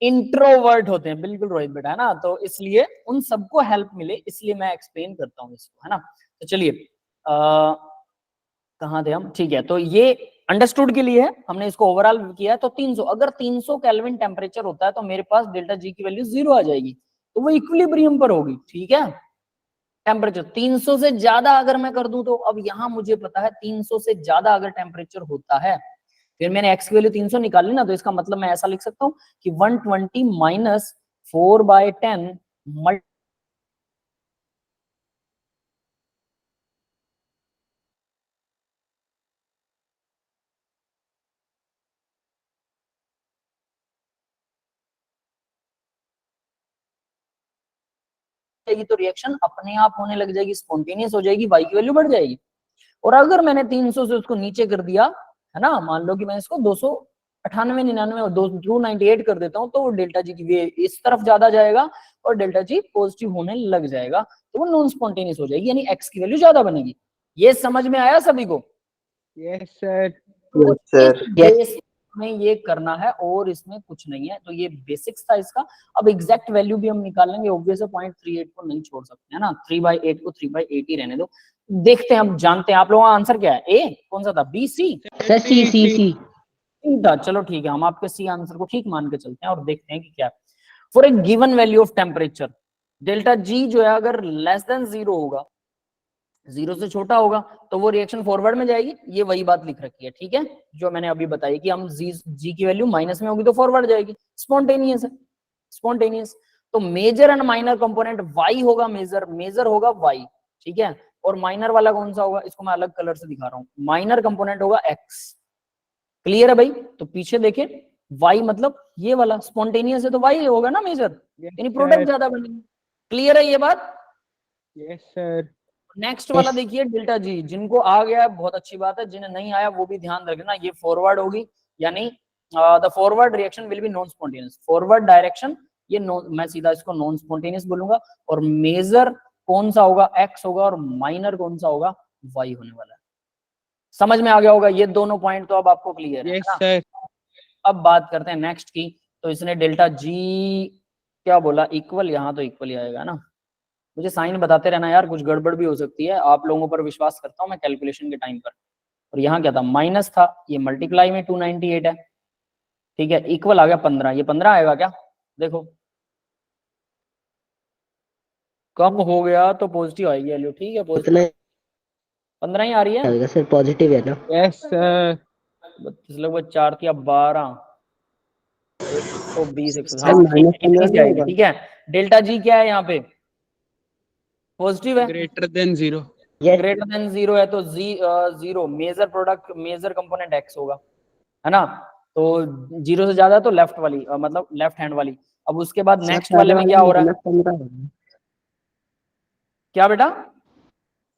इंट्रोवर्ट होते हैं बिल्कुल रोहित बेटा, है ना, तो इसलिए उन सबको हेल्प मिले इसलिए मैं एक्सप्लेन करता हूँ इसको, है ना। तो चलिए कहाँ थे हम, ठीक है। तो ये अंडरस्टूड के लिए है, हमने इसको ओवरऑल किया है। तो 300, अगर 300 केल्विन टेम्परेचर होता है तो मेरे पास डेल्टा जी की वैल्यू 0 आ जाएगी, तो वो इक्विलिब्रियम पर होगी, ठीक है। टेम्परेचर 300 से ज्यादा अगर मैं कर दूं, तो अब यहां मुझे पता है 300 से ज्यादा अगर टेम्परेचर होता है, फिर मैंने x की वैल्यू 300 निकाली ना, तो इसका मतलब मैं ऐसा लिख सकता हूं कि 120 माइनस 4/10 तो रिएक्शन अपने आप होने लग जाएगी, स्पॉन्टेनियस हो जाएगी, y की वैल्यू बढ़ जाएगी। और अगर मैंने 300 से उसको नीचे कर दिया, है ना, मान लो कि मैं इसको 298 99 और 298 कर देता हूं, तो डेल्टा जी की वे इस तरफ ज्यादा जाएगा और डेल्टा जी पॉजिटिव होने लग जाएगा, तो वो नॉन स्पॉन्टेनियस हो जाएगी, यानी एक्स की वैल्यू ज्यादा बनेगी। ये समझ में आया सभी को? Yes, sir. तो सर इस बेस में ये करना है और इसमें कुछ नहीं है, तो ये बेसिक्स था इसका। अब एग्जैक्ट वैल्यू भी हम निकाल लेंगे, ऑब्वियस है 0.38 को नहीं छोड़ सकते, है ना, 3/8 को 3/8 ही रहने दो। देखते हैं, हम जानते हैं आप लोगों का आंसर क्या है, ए कौन सा था, बी सी सर सी था, चलो ठीक है, हम आपके सी आंसर को ठीक मान के चलते हैं और देखते हैं कि क्या है। For a given value of temperature, delta G जो है अगर लेस देन 0 होगा, 0 से छोटा होगा, तो वो रिएक्शन फॉरवर्ड में जाएगी, ये वही बात लिख रखी है, ठीक है, जो मैंने अभी बताई कि हम जी की वैल्यू माइनस में होगी तो फॉरवर्ड जाएगी, स्पॉन्टेनियस है, स्पॉन्टेनियस। तो major and minor component Y होगा, मेजर होगा वाई, ठीक है, और माइनर वाला कौन सा होगा, इसको मैं अलग कलर से दिखा रहा हूँ, माइनर कंपोनेंट होगा एक्स। क्लियर है भाई? तो पीछे देखे, वाई मतलब ये वाला स्पॉन्टेनियस है तो वाई होगा ना मेजर, Yes, यानी प्रोडक्ट sir. ज्यादा बनेगी। क्लियर है ये बात? Yes, sir. नेक्स्ट वाला देखिए डेल्टा जी, जिनको आ गया है बहुत अच्छी बात है, जिन्हें नहीं आया वो भी ध्यान रखना, ये फॉरवर्ड होगी, यानी the forward reaction will B non spontaneous, forward direction ये मैं सीधा इसको नॉन स्पॉन्टेनियस बोलूंगा, और मेजर कौन सा होगा, एक्स होगा, और माइनर कौन सा होगा, वाई होने वाला है। समझ में आ गया होगा ये दोनों पॉइंट, तो अब आपको क्लियर है Yes, ना? sir. अब बात करते हैं नेक्स्ट की। तो इसने डेल्टा जी क्या बोला, इक्वल, यहाँ तो इक्वल ही आएगा ना, मुझे साइन बताते रहना यार, कुछ गड़बड़ भी हो सकती है, आप लोगों पर विश्वास करता हूँ मैं कैलकुलेशन के टाइम पर। और यहाँ क्या था, माइनस था, ये मल्टीप्लाई में 298 है, ठीक है, इक्वल आ गया 15, ये 15 आएगा क्या, देखो कम हो गया तो पॉजिटिव आएगी वैल्यू, ठीक है, पॉजिटिव उतना 15 ही आ रही है, आएगा सर, पॉजिटिव है ना। Yes, sir. 32 लगभग 4 या 12 120 100, सर हाँ ठीक माइनस है, इतनी 15 सी नहीं आएगी, होगा? ठीक है। डेल्टा जी क्या है यहाँ पे, पॉजिटिव है, Greater than 0. Yes greater than 0 है, तो zero major product, major component X होगा, है ना। तो 0 से ज्यादा तो लेफ्ट वाली मतलब लेफ्ट हैंड वाली। अब उसके बाद सर नेक्स्ट वाले में क्या हो रहा है, -15 होगा, क्या बेटा,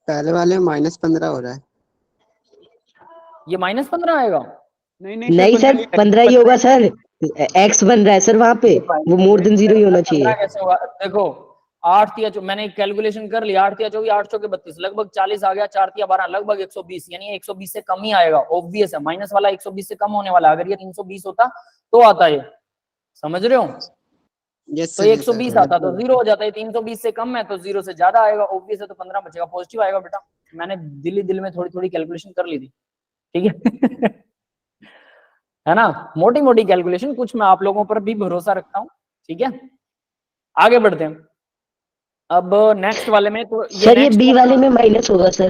पहले वाले में -15 हो रहा है। ये -15 आएगा, नहीं सर 15 ही होगा सर, एक्स बन रहा है सर वहां पे, वो मोर देन 0 ही होना 15 चाहिए। कैसे होगा, देखो 8 या मैंने कैलकुलेशन कर लिया, 8 या 24 8 चौके 32 लगभग 40 आ गया, 4 या 12 लगभग 120, यानी 120 से कम ही आएगा, ऑब्वियस है, माइनस वाला 120 से कम होने वाला, अगर ये 320 होता तो आता है, समझ रहे हो, यस तो सर, 120 आता तो 0 हो जाता है, 320 से कम है तो 0 से ज्यादा आएगा, ऑब्वियस है, तो 15 बचेगा, पॉजिटिव आएगा बेटा, मैंने दिल में थोड़ी थोड़ी कैलकुलेशन कर ली थी, ठीक है। है ना, मोटी मोटी कैलकुलेशन, कुछ मैं आप लोगों पर भी भरोसा रखता हूँ, ठीक है। आगे बढ़ते हैं, अब नेक्स्ट वाले में, तो ये सर ये नेक्स्ट बी वाले में माइनस होगा सर।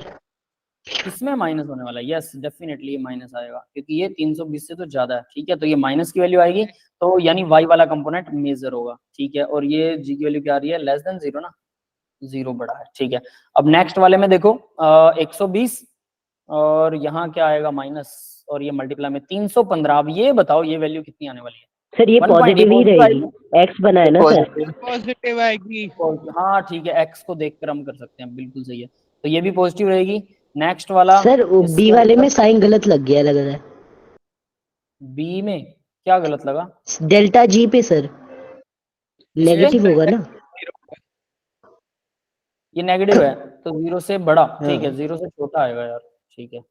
इसमें माइनस होने वाला है, यस डेफिनेटली ये माइनस आएगा क्योंकि ये 320 से तो ज्यादा है, ठीक है, तो ये माइनस की वैल्यू आएगी, तो यानी y वाला कंपोनेंट मेजर होगा, ठीक है, और ये g की वैल्यू क्या आ रही है, लेस देन 0 ना, 0 बड़ा है, ठीक है। अब नेक्स्ट वाले में देखो 120 और यहाँ क्या आएगा माइनस, और ये मल्टीप्लाई में 315। अब ये बताओ ये वैल्यू कितनी आने वाली है? सर ये 1.8 पॉजिटिव ही positive रहेगी, एक्स बना है ना सर। पॉजिटिव पॉजिटिव आएगी। हाँ ठीक है, x को देखकर हम कर सकते हैं, बिल्कुल सही है, तो ये भी पॉजिटिव रहेगी। नेक्स्ट वाला सर बी इसके वाले में अंदर साइन गलत लग गया लग रहा है, बी में क्या गलत लगा? डेल्टा जी पे सर नेगेटिव होगा ना। ये नेगेटिव है तो 0 से बड़ा, ठीक है, हाँ 0 से छोटा आएगा यार, ठीक है।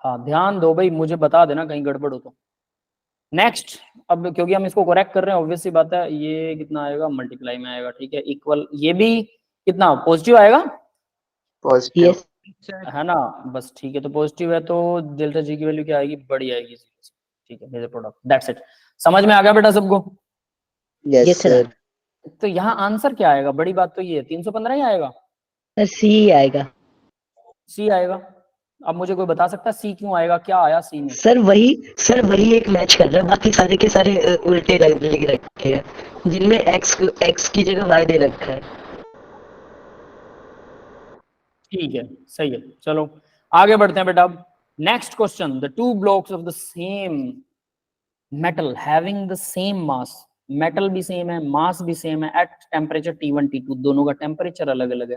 हाँ ध्यान दो भाई, मुझे बता देना कहीं गड़बड़ हो तो। नेक्स्ट, अब क्योंकि हम इसको करेक्ट कर रहे हैं, ऑब्वियस सी बात है, ये कितना आएगा, मल्टीप्लाई में आएगा, ठीक है, इक्वल, ये भी कितना पॉजिटिव आएगा, पॉजिटिव यस है ना, बस ठीक है, तो पॉजिटिव है तो डेल्टा जी की वैल्यू क्या आएगी, बड़ी आएगी 0 से, ठीक है, मेजर प्रोडक्ट, दैट्स इट। समझ में आ गया बेटा सबको? Yes yes sir. सर। तो यहाँ आंसर क्या आएगा, बड़ी बात तो ये है, 315 ही आएगा, सर सी आएगा। सी आएगा। अब मुझे कोई बता सकता है सी क्यों आएगा, क्या आया सी में? सर वही एक मैच कर रहा है, बाकी सारे के सारे उल्टे लिख रखे हैं जिनमें एक्स की जगह वाई दे रखा है। ठीक है, सही है, चलो आगे बढ़ते हैं बेटा। अब next question, the two blocks of the same metal having the same mass, metal भी सेम है, मास भी सेम है, एट टेम्परेचर T1 T2, दोनों का टेम्परेचर अलग अलग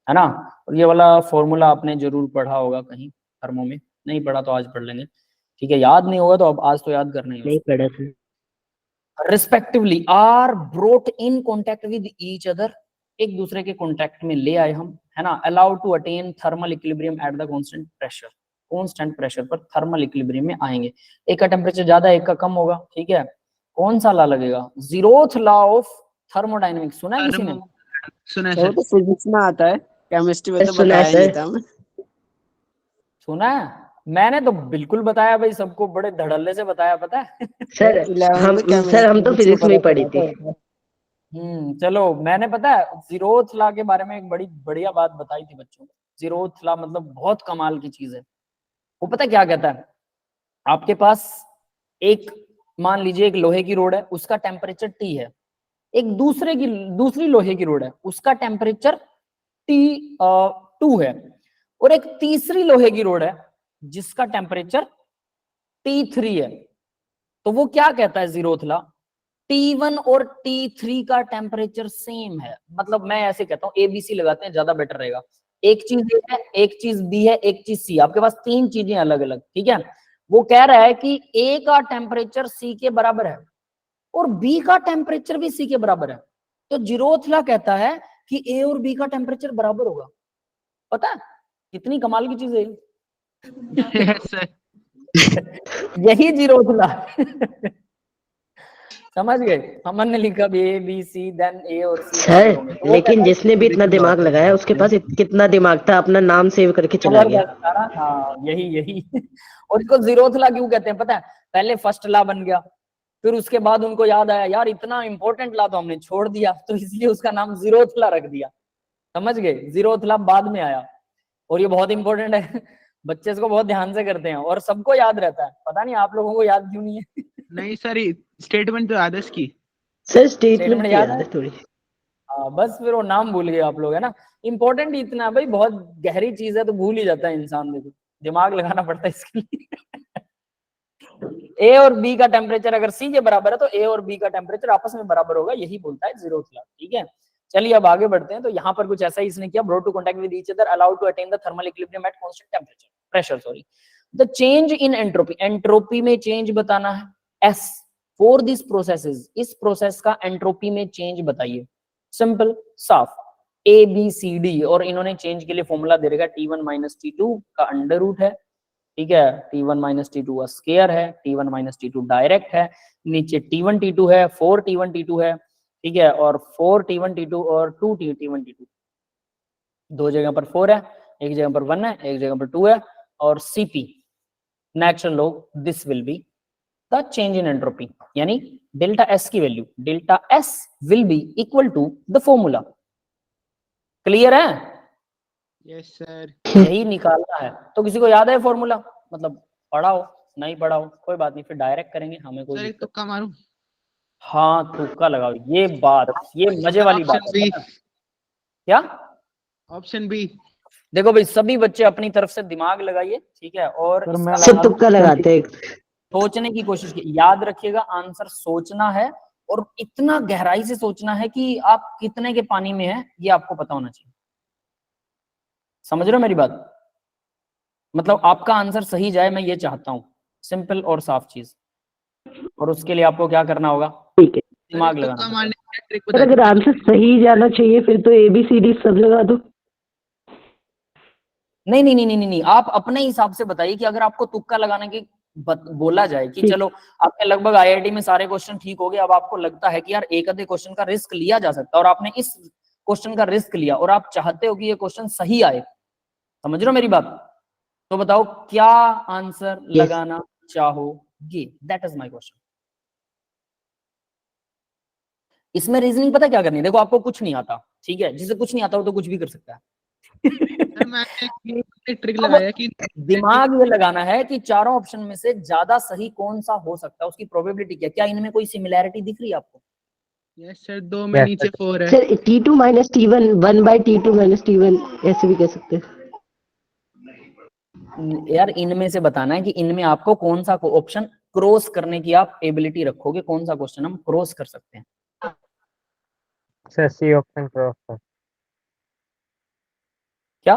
है ना। और ये वाला फॉर्मूला आपने जरूर पढ़ा होगा कहीं थर्मो में, नहीं पढ़ा तो आज पढ़ लेंगे, ठीक है, याद नहीं होगा तो अब आज तो याद करना ही नहीं पढ़ा sir. Respectively are brought in contact with each other, एक दूसरे के कॉन्टेक्ट में ले आए हम, है ना, allowed to attain thermal equilibrium at the constant pressure, constant pressure पर थर्मल इक्विलिब्रियम में आएंगे, एक का टेम्परेचर ज्यादा एक का कम होगा, ठीक है, कौन सा लॉ लगेगा, जीरोथ लॉ ऑफ थर्मोडायनेमिक्स, सुना है किसी ने? सुना है वो सर। तो फिजिक्स में आता है, केमिस्ट्री में तो सुना है बताया नहीं सर। था हमें। सुना है, मैंने तो बिल्कुल बताया भाई सबको, बड़े धड़ल्ले से बताया, पता है। सर हम तो फिजिक्स में ही पढ़ी थी। चलो मैंने पता है जीरोथ लॉ के बारे में एक बड़ी बढ़िया बात बताई थी बच्चों को, जीरोथ लॉ मतलब बहुत कमाल की चीज है। वो पता क्या कहता है, आपके पास एक, मान लीजिए एक लोहे की रोड है, उसका टेम्परेचर T है, एक दूसरी लोहे की रोड है, उसका टेम्परेचर T2 है, और एक तीसरी लोहे की रोड है जिसका टेम्परेचर T3 है। तो वो क्या कहता है जीरोथ लॉ, T1 और T3 का टेम्परेचर सेम है, मतलब मैं ऐसे कहता हूँ, ABC लगाते हैं ज्यादा बेटर रहेगा, एक चीज A है, एक चीज B है, एक चीज C, आपके पास तीन चीजें अलग अलग, ठीक है। वो कह रहा है कि A का टेम्परेचर C के बराबर है और B का टेम्परेचर भी C के बराबर है, तो जीरोथ लॉ कहता है कि A और B का टेम्परेचर बराबर होगा। पता है कितनी कमाल की चीज है Yes, sir. यही जीरोथ लॉ समझ गए, हमने लिखा A B C then A और C बराबर होंगे, सर तो वो लेकिन कहता है जिसने भी इतना दिमाग लगाया उसके पास कितना दिमाग था, अपना नाम सेव करके चला गया। जबरदस्त था ना, हाँ यही और इसको जीरोथ लॉ क्यों कहते हैं पता है, पहले फर्स्ट लॉ बन गया, फिर उसके बाद उनको याद आया यार इतना इंपॉर्टेंट लॉ तो हमने छोड़ दिया, तो इसलिए उसका नाम जीरोथ लॉ रख दिया, समझ गए, जीरोथ लॉ बाद में आया, और ये बहुत इंपॉर्टेंट है बच्चे इसको बहुत ध्यान से करते हैं और सबको याद रहता है, पता नहीं आप लोगों को याद क्यों नहीं है नहीं सर, स्टेटमेंट तो आदर्श की। सर स्टेटमेंट Statement याद याद है है? थोड़ी। हाँ बस फिर वो नाम भूल गए आप लोग, है ना, इंपॉर्टेंट ही इतना है भाई, बहुत गहरी चीज है तो भूल ही जाता है इंसान, देखो दिमाग लगाना पड़ता है इसके लिए ए और बी का टेम्परेचर अगर सी के बराबर है तो ए और बी का टेम्परेचर आपस में बराबर होगा, यही बोलता है जीरोथ लॉ, ठीक है। चलिए अब आगे बढ़ते हैं, तो यहाँ पर कुछ ऐसा ही इसने किया, brought to contact with each other allowed to attain the thermal equilibrium at constant temperature pressure, sorry, the change in entropy, entropy में चेंज बताना है, एस फॉर दिस प्रोसेसेस, इस प्रोसेस का एंट्रोपी में चेंज बताइए, सिंपल साफ ABCD, और इन्होंने चेंज के लिए फॉर्मूला दे रखा है T1 माइनस T2 का अंडर रूट है, ठीक है, T1 माइनस T2 का स्केयर है, T1 माइनस T2 डायरेक्ट है, नीचे T1 T2 है, 4 T1 T2 है, ठीक है, और 4 T1 T2 और 2 T1 T2, दो जगह पर 4 है, एक जगह पर 1 है, एक जगह पर 2 है, और CP natural log, this will be the change in entropy, यानी डेल्टा S की value, delta S will be equal to the formula, clear है? Yes sir. यही निकालना है। तो किसी को याद है फॉर्मूला, मतलब पढ़ा हो नहीं पढ़ा हो कोई बात नहीं, फिर डायरेक्ट करेंगे, हमें कोई सर एक दिक्कत। तुक्का मारूं? हाँ तुक्का लगाओ, ये बात, ये मजे वाली बात ऑप्शन है। बी। क्या? Option B. देखो भाई सभी बच्चे अपनी तरफ से दिमाग लगाइए, ठीक है, और सर मैं इसका से तुक्का लगाते हैं। सोचने की कोशिश की। याद रखिएगा आंसर सोचना है, और इतना गहराई से सोचना है कि आप कितने के पानी में है ये आपको पता होना चाहिए। समझ रहे हो मेरी बात? मतलब आपका आंसर सही जाए, मैं ये चाहता हूँ, सिंपल और साफ चीज। और उसके लिए आपको क्या करना होगा? ठीक है दिमाग सर, लगाना तुक्का पड़ेगा। मारने की ट्रिक सर, बता अगर दीजिए। आंसर सही जाना चाहिए फिर तो ABCD सब लगा दो। नहीं नहीं नहीं नहीं नहीं, आप अपने हिसाब से बताइए कि अगर आपको तुक्का लगाने की बोला जाए कि ठीक। चलो आपके लगभग आईआईटी में सारे क्वेश्चन ठीक हो गए, अब आपको लगता है कि यार एक आधे क्वेश्चन का रिस्क लिया जा सकता है, और आपने इस क्वेश्चन का रिस्क लिया और आप चाहते हो कि ये क्वेश्चन सही आए, समझ रहे हो मेरी बात? तो बताओ क्या आंसर लगाना चाहोगे? That is my question. इसमें रीजनिंग पता क्या करनी है? देखो आपको कुछ नहीं आता, ठीक है, जिसे कुछ नहीं आता वो तो कुछ भी कर सकता है। सर मैंने एक ट्रिक अब लगाया कि दिमाग ये लगाना है कि चारों ऑप्शन में से ज्यादा सही कौन सा हो सकता है, उसकी प्रोबेबिलिटी क्या, क्या इनमें कोई सिमिलैरिटी दिख रही है आपको? यस सर, 2 में नीचे 4 है। Sir T2 - T1 1/T2 - T1 ऐसे भी कह सकते हैं। यार इनमें से बताना है कि इनमें आपको कौन सा ऑप्शन क्रॉस करने की आप एबिलिटी रखोगे, कौन सा क्वेश्चन हम क्रॉस कर सकते हैं। सर सी ऑप्शन क्रॉस कर। क्या?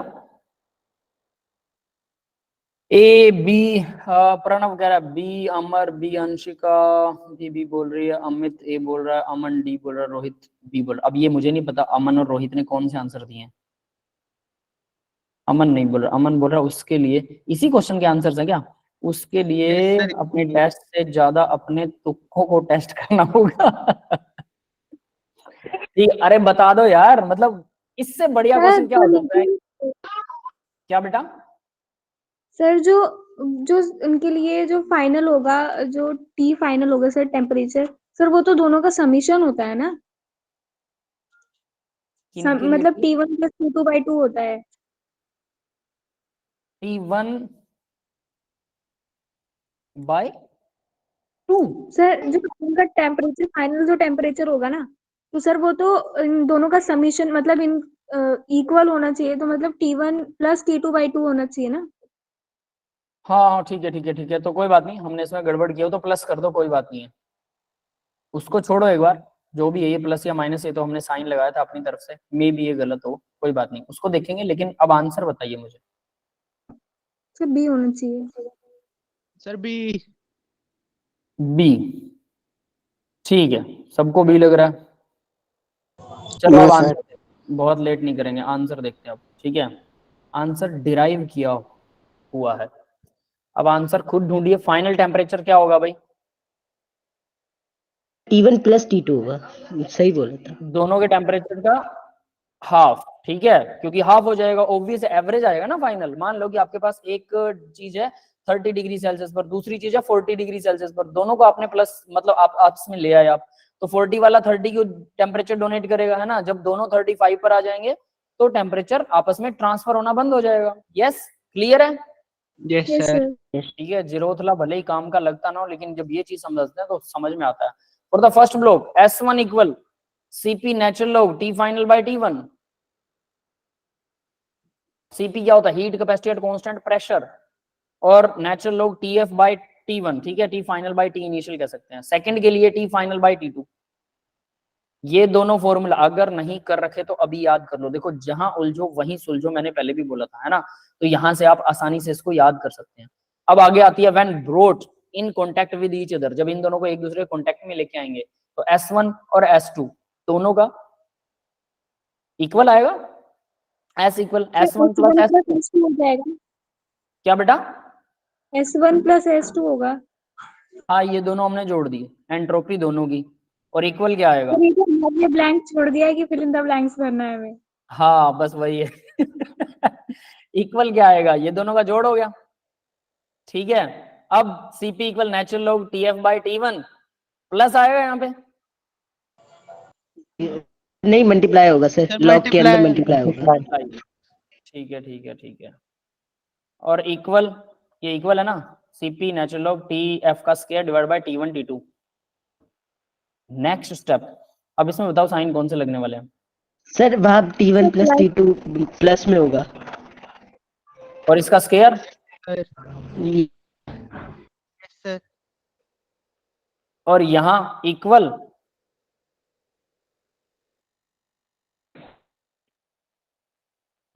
ए बी, प्रणव कह रहा है बी, अमर बी, अंशिका ये बी बोल रही है, अमित ए बोल रहा है, अमन डी बोल रहा है, रोहित बी बोल रहा है। अब ये मुझे नहीं पता अमन और रोहित ने कौन से आंसर दिए हैं। अमन नहीं बोल रहा, अमन बोल रहा है उसके लिए इसी क्वेश्चन के आंसर है क्या? उसके लिए Yes, sir. अपने टेस्ट से ज्यादा अपने तुक्कों को टेस्ट करना होगा। ठीक, अरे बता दो यार, मतलब इससे बढ़िया क्वेश्चन क्या हो सकता है? क्या बेटा? सर जो जो उनके लिए जो फाइनल होगा, जो टी फाइनल होगा सर, टेम्परेचर सर, वो तो दोनों का समीशन होता है ना। किनके लिए? मतलब T1 + T2/2 होता है। T1/2। सर जो उनका टेम्परेचर फाइनल जो टेम्परेचर होगा ना, तो सर वो तो इन दोनों का समीशन मतलब इन इक्वल होना चाहिए, तो मतलब T1 + T2/2 होना चाहिए ना। हाँ ठीक है ठीक है ठीक है, तो कोई बात नहीं, हमने इसमें गड़बड़ किया हो तो प्लस कर दो, कोई बात नहीं है, उसको छोड़ो एक बार। जो भी है ये प्लस या माइनस, ये तो हमने साइन लगाया था अपनी तरफ से, मे भी ये गलत हो, कोई बात नहीं, उसको देखेंगे। लेकिन अब आंसर बताइए मुझे। सर बी होना चाहिए। Sir B. बी, ठीक है, सबको बी लग रहा है। चलो अब आंसर, बहुत लेट नहीं करेंगे, आंसर देखते हैं अब, ठीक है। आंसर डिराइव किया हुआ है, अब आंसर खुद ढूंढिए। फाइनल टेम्परेचर क्या होगा भाई? T1 + T2 होगा, सही बोला था। दोनों के टेम्परेचर का हाफ, ठीक है, क्योंकि हाफ हो जाएगा, ऑब्वियस एवरेज आएगा ना फाइनल। मान लो कि आपके पास एक चीज है 30 डिग्री सेल्सियस पर, दूसरी चीज है 40 डिग्री सेल्सियस पर, दोनों को आपने प्लस मतलब आप आपस में ले आए आप, तो 40 वाला 30 की टेम्परेचर डोनेट करेगा, है ना। जब दोनों 35 पर आ जाएंगे तो टेम्परेचर आपस में ट्रांसफर होना बंद हो जाएगा। यस, क्लियर है? Yes yes sir. सर। ठीक है, जीरोथला भले ही काम का लगता ना हो, लेकिन जब ये चीज समझते हैं तो समझ में आता है। For the first block S1 equal Cp natural log T final by T1। Cp क्या होता है? Heat capacity at constant pressure, और natural log Tf by T1, ठीक है, T final by T initial कह सकते हैं। सेकंड के लिए T फाइनल बाय T2। ये दोनों फॉर्मूला अगर नहीं कर रखे तो अभी याद कर लो। देखो जहां उलझो वहीं सुलझो, मैंने पहले भी बोला था, है ना। तो यहां से आप आसानी से इसको याद कर सकते हैं। अब आगे आती है when brought in contact with each other, जब इन दोनों को एक दूसरे कांटेक्ट में लेके आएंगे तो S1 और S2 दोनों का इक्वल आएगा। S equal S1 plus S2 S1 + S2 हो जाएगा। क्या बेटा? S1 + S2 होगा। हाँ, ये दोनों हमने जोड़ दी, एंट्रोपी दोनों की, और इक्वल क्या आएगा? सर ये तो हमने ब्लैंक छोड़ दिया है कि फिल इन द ब्लैंक्स भरना है हमें। हाँ बस वही है। इक्वल क्या आएगा? ये दोनों का जोड़ हो गया, ठीक है। अब Cp equal natural log Tf by T1 plus आएगा यहाँ पे। नहीं, मल्टीप्लाई होगा सर, सर लॉग के अंदर मल्टीप्लाई। मल्टीप्लाई होगा। ठीक है ठीक है ठीक है। और इक्वल, ये इक्वल है ना, Cp नेचुरल लॉग Tf का square divide by T1 T2। Next step, अब इसमें बताओ साइन कौन से लगने वाले हैं। सर वहाँ T1 plus Plus. T2 plus में होगा। और इसका स्क्वायर, ये- Yes, sir. और यहाँ इक्वल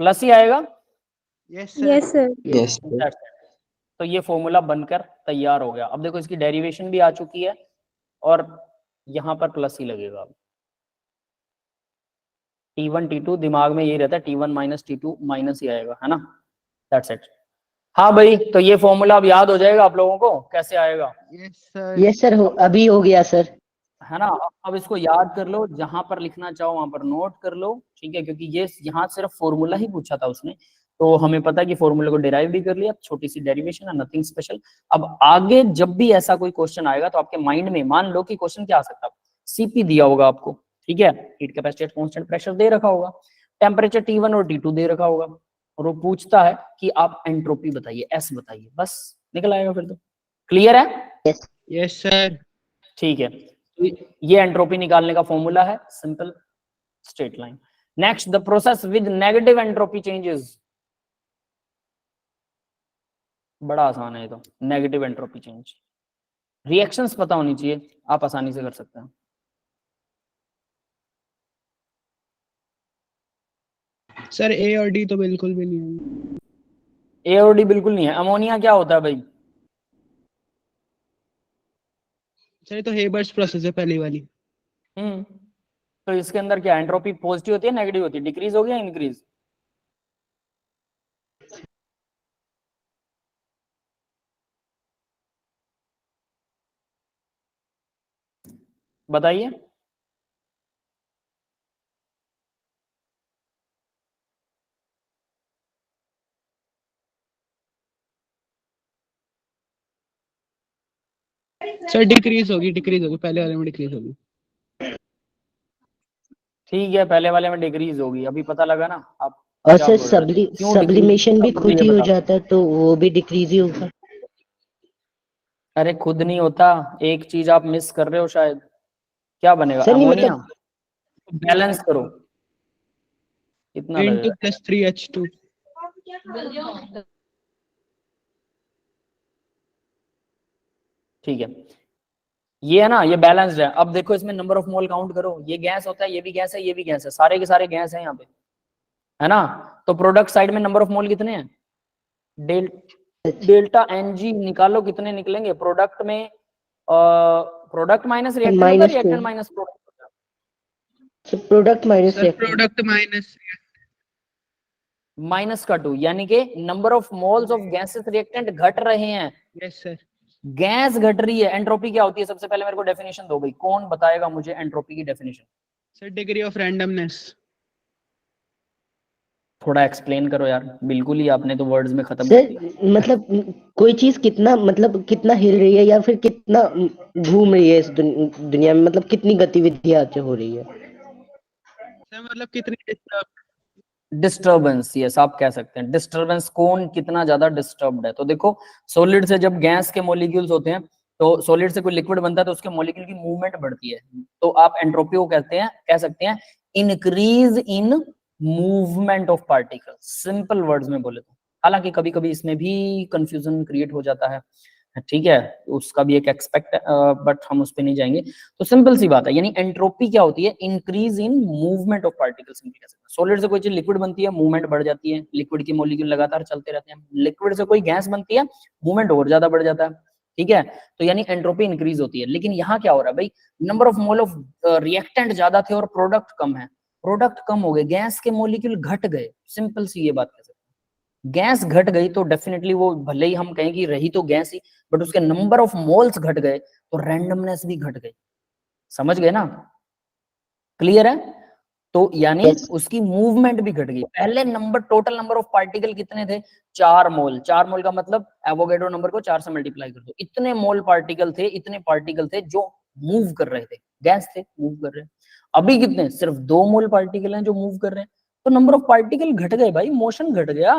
प्लस ही आएगा। Yes, sir. Yes, sir. Yes That's it. तो ये फॉर्मूला बनकर तैयार हो गया। अब देखो इसकी डेरिवेशन भी आ चुकी है और यहाँ पर प्लस ही लगेगा। अब T1 T2 दिमाग में यही रहता है, T1 माइनस T2 माइनस ही आएगा, है ना। That's it. हाँ भाई, तो ये फॉर्मूला अब याद हो जाएगा आप लोगों को, कैसे आएगा, Yes, sir. यस सर अभी हो गया सर। है ना। अब इसको याद कर लो, जहां पर लिखना चाहो वहां पर नोट कर लो, ठीक है, क्योंकि ये यहाँ सिर्फ फॉर्मूला ही पूछा था उसने, तो हमें पता है कि फॉर्मूले को डिराइव भी कर लिया, छोटी सी डेरिवेशन है, नथिंग स्पेशल। अब आगे जब भी ऐसा कोई क्वेश्चन आएगा तो आपके माइंड में मान लो कि क्वेश्चन क्या आ सकता है, सीपी दिया होगा आपको, ठीक है, हीट कैपेसिटी कांस्टेंट प्रेशर दे रखा होगा, टेम्परेचर T1 और T2 दे रखा होगा, और वो पूछता है कि आप एंट्रोपी बताइए, एस बताइए, बस निकल आएगा फिर तो। क्लियर है? Yes, sir. ठीक है, तो ये एंट्रोपी निकालने का फॉर्मूला है, simple straight line. Next, the process with negative entropy changes. बड़ा आसान है ये तो, नेगेटिव एंट्रोपी चेंज। रिएक्शंस पता होनी चाहिए, आप आसानी से कर सकते हैं। सर A और D तो बिल्कुल भी नहीं है। ए और डी बिल्कुल नहीं है। अमोनिया क्या होता है भाई? सर ये तो हेबर्ट्स प्रोसेस है पहली वाली। तो इसके अंदर क्या एंट्रोपी पॉजिटिव होती है नेगेटिव होती है, डिक्रीज हो गया इंक्रीज? बताइए। सर डिक्रीज होगी पहले वाले में डिक्रीज होगी। ठीक है, पहले वाले में डिक्रीज होगी, अभी पता लगा ना आप और क्या सर बोल रहे थे, क्यों decrease? सब्लिमेशन भी अब खुद ये ही हो बता। जाता है तो वो भी डिक्रीज ही होगा। अरे खुद नहीं होता, एक चीज आप मिस कर रहे हो शायद। क्या बनेगा? सर नहीं अमोनिया। मतलब बैलेंस करो, कितना N2 लगेगा? plus 3H2। ठीक है, ये है ना, ये बैलेंस्ड है। अब देखो इसमें नंबर ऑफ मोल काउंट करो, ये गैस होता है, ये भी गैस है, ये भी गैस है, सारे के सारे गैस है यहाँ पे, है ना। तो प्रोडक्ट साइड में नंबर ऑफ मोल कितने हैं? डेल्टा Ng निकालो, कितने निकलेंगे प्रोडक्ट में? प्रोडक्ट माइनस रिएक्टेंट होता है, -2 रिएक्टेंट माइनस प्रोडक्ट होता है। Product minus sir product minus minus का 2, यानी कि number of moles of gases reactant घट रहे हैं, यस सर। गैस घट रही है। एंट्रोपी क्या होती है? सबसे पहले मेरे को डेफिनेशन दो भाई, कौन बताएगा मुझे एंट्रोपी की definition? Sir degree of randomness. थोड़ा एक्सप्लेन करो यार, बिल्कुल ही आपने तो वर्ड्स में खत्म कर दिया। सर मतलब कोई चीज कितना मतलब कितना हिल रही है या फिर कितना घूम रही है इस दुनिया में, मतलब कितनी गतिविधियां हो रही है। सर मतलब कितनी डिस्टर्बेंस, यस आप कह सकते हैं डिस्टर्बेंस, कौन कितना ज्यादा डिस्टर्ब्ड है। तो देखो सॉलिड से जब गैस के मॉलिक्यूल्स होते हैं, तो सॉलिड से कोई लिक्विड बनता है तो उसके मॉलिक्यूल की मूवमेंट बढ़ती है, तो आप एंट्रोपी को कहते हैं, कह सकते हैं increase in movement of particle, simple words में बोले तो। हालांकि कभी कभी इसमें भी कंफ्यूजन क्रिएट हो जाता है, ठीक है, उसका भी एक एक्सपेक्ट, बट हम उस पर नहीं जाएंगे। तो सिंपल सी बात है, यानी एंट्रोपी क्या होती है? Increase in movement of particle, simple कह सकते हैं। सॉलिड से कोई चीज लिक्विड बनती है, मूवमेंट बढ़ जाती है, लिक्विड के मॉलिक्यूल लगातार चलते रहते हैं। लिक्विड से कोई गैस बनती है, मूवमेंट और ज्यादा बढ़ जाता है, ठीक है, तो यानी एंट्रोपी इंक्रीज होती है। लेकिन यहाँ क्या हो रहा है भाई, number of mole of reactant ज्यादा थे और प्रोडक्ट कम है, प्रोडक्ट कम हो गए, गैस के मॉलिक्यूल घट गए, सिंपल सी ये बात कह सकते हैं। गैस घट गई तो डेफिनेटली वो, भले ही हम कहें कि रही तो गैस ही, बट उसके नंबर ऑफ मोल्स घट गए तो रैंडमनेस भी घट गई, समझ गए ना? क्लियर है? तो यानी Yes. उसकी मूवमेंट भी घट गई। पहले number, total number of particle कितने थे? 4 मोल। 4 मोल का मतलब एवोगैड्रो नंबर को 4 से मल्टीप्लाई कर दो, इतने मोल पार्टिकल थे, इतने पार्टिकल थे जो मूव कर रहे थे, गैस थे, मूव कर रहे हैं। अभी कितने? सिर्फ 2 मोल पार्टिकल हैं जो मूव कर रहे हैं। तो नंबर ऑफ पार्टिकल घट गए भाई, मोशन घट गया,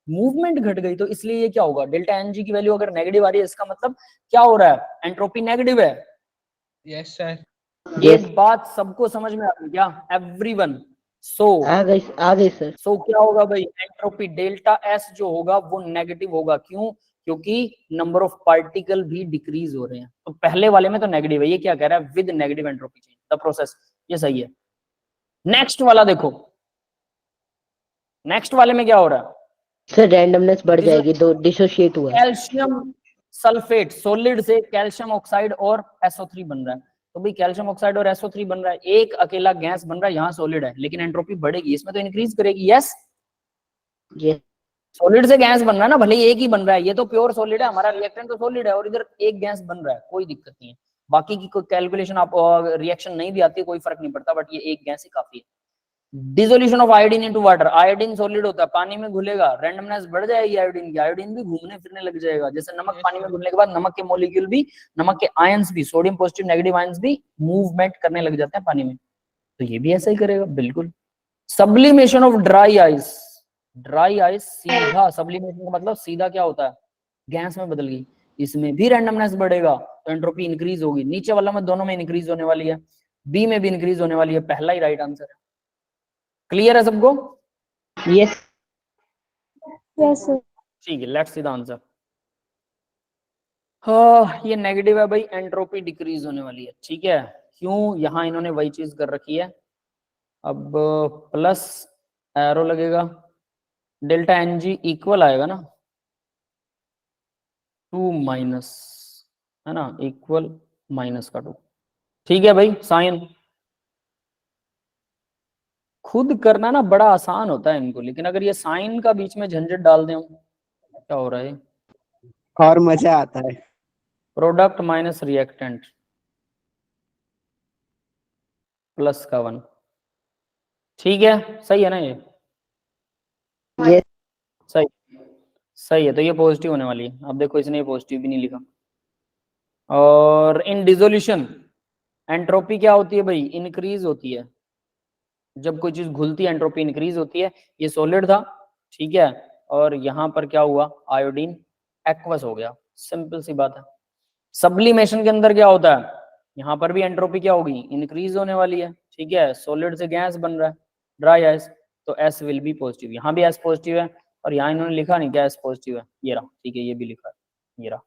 मूवमेंट घट गई, तो इसलिए ये क्या होगा, डेल्टा एन जी की वैल्यू अगर नेगेटिव आ रही है इसका मतलब क्या हो रहा है, एंट्रोपी नेगेटिव है। Yes sir. ये Yes. बात सबको समझ में आ रही है क्या, एवरीवन? सो आ गई सर। सो क्या होगा भाई, एंट्रोपी डेल्टा एस जो होगा वो नेगेटिव होगा। क्यों? क्योंकि नंबर ऑफ पार्टिकल भी डिक्रीज हो रहे हैं। तो पहले वाले में तो नेगेटिव है, ये क्या कह रहा है, with negative entropy change the process, ये सही है। नेक्स्ट वाला देखो, नेक्स्ट वाले में क्या हो रहा है, सर रैंडमनेस बढ़ जाएगी, दो डिसोशिएट हुआ है। कैल्शियम सल्फेट सॉलिड से कैल्शियम ऑक्साइड और SO3 बन रहा है। तो भाई कैल्शियम ऑक्साइड और SO3 बन रहा है, एक अकेला गैस बन रहा है, यहाँ सॉलिड है, लेकिन एंट्रोपी बढ़ेगी, इसमें तो इंक्रीज करेगी। Yes, Yes. सॉलिड से गैस बन रहा है ना, भले ही एक ही बन रहा है, ये तो प्योर सॉलिड है, हमारा रिएक्टेंट तो सॉलिड है, और इधर एक गैस बन रहा है, कोई दिक्कत नहीं है। बाकी की कोई कैलकुलेशन आप रिएक्शन नहीं भी आती है, कोई फर्क नहीं पड़ता, बट ये एक गैस ही काफी है। Dissolution of iodine into water, iodine solid होता है, पानी में घुलेगा, रैंडमनेस बढ़ जाएगी आयोडीन की, आयोडीन भी घूमने फिरने लग जाएगा, जैसे नमक पानी में घुलने के बाद नमक के मॉलिक्यूल भी, नमक के आयंस भी, सोडियम पॉजिटिव नेगेटिव आयंस भी मूवमेंट करने लग जाते हैं पानी में, तो ये भी ऐसा ही करेगा बिल्कुल। Sublimation of dry ice, dry ice सीधा, सब्लिमेशन का मतलब सीधा क्या होता है, गैस में बदल गई, इसमें भी रैंडमनेस बढ़ेगा, तो एंट्रोपी इंक्रीज होगी। नीचे वाला में दोनों में इंक्रीज होने वाली है, बी में भी इंक्रीज होने वाली है, पहला ही राइट आंसर है। क्लियर है सबको? Yes. Yes sir. ठीक है, लेट्स सी द आंसर। हाँ, ये नेगेटिव है भाई, एंट्रोपी डिक्रीज होने वाली है, ठीक है। क्यों? यहाँ इन्होंने वही चीज कर रखी है। अब प्लस एरो लगेगा, डेल्टा एन जी इक्वल आएगा ना 2 माइनस, है ना, इक्वल माइनस का 2, ठीक है भाई। साइन खुद करना ना बड़ा आसान होता है इनको, लेकिन अगर ये साइन का बीच में झंझट डाल दें, क्या हो रहा है, और मजा आता है। प्रोडक्ट माइनस रिएक्टेंट प्लस का 1, ठीक है, सही है ना ये? Yes. सही, सही है, तो ये पॉजिटिव होने वाली है। अब देखो इसने ये पॉजिटिव भी नहीं लिखा। और इन डिसोल्यूशन एंट्रोपी क्या होती है भाई, इंक्रीज होती है, जब कोई चीज घुलती है एंट्रोपी इंक्रीज होती है। ये सॉलिड था, ठीक है, और यहाँ पर क्या हुआ, आयोडीन एक्वस हो गया, सिंपल सी बात है। सब्लिमेशन के अंदर क्या होता है, यहाँ पर भी एंट्रोपी क्या होगी, इंक्रीज होने वाली है, ठीक है, सॉलिड से गैस बन रहा है, ड्राई आइस, तो S विल बी पॉजिटिव, यहाँ भी S पॉजिटिव है, और यहाँ इन्होंने लिखा नहीं क्या S पॉजिटिव है, ये रहा, ठीक है, ये भी लिखा है, ये रहा।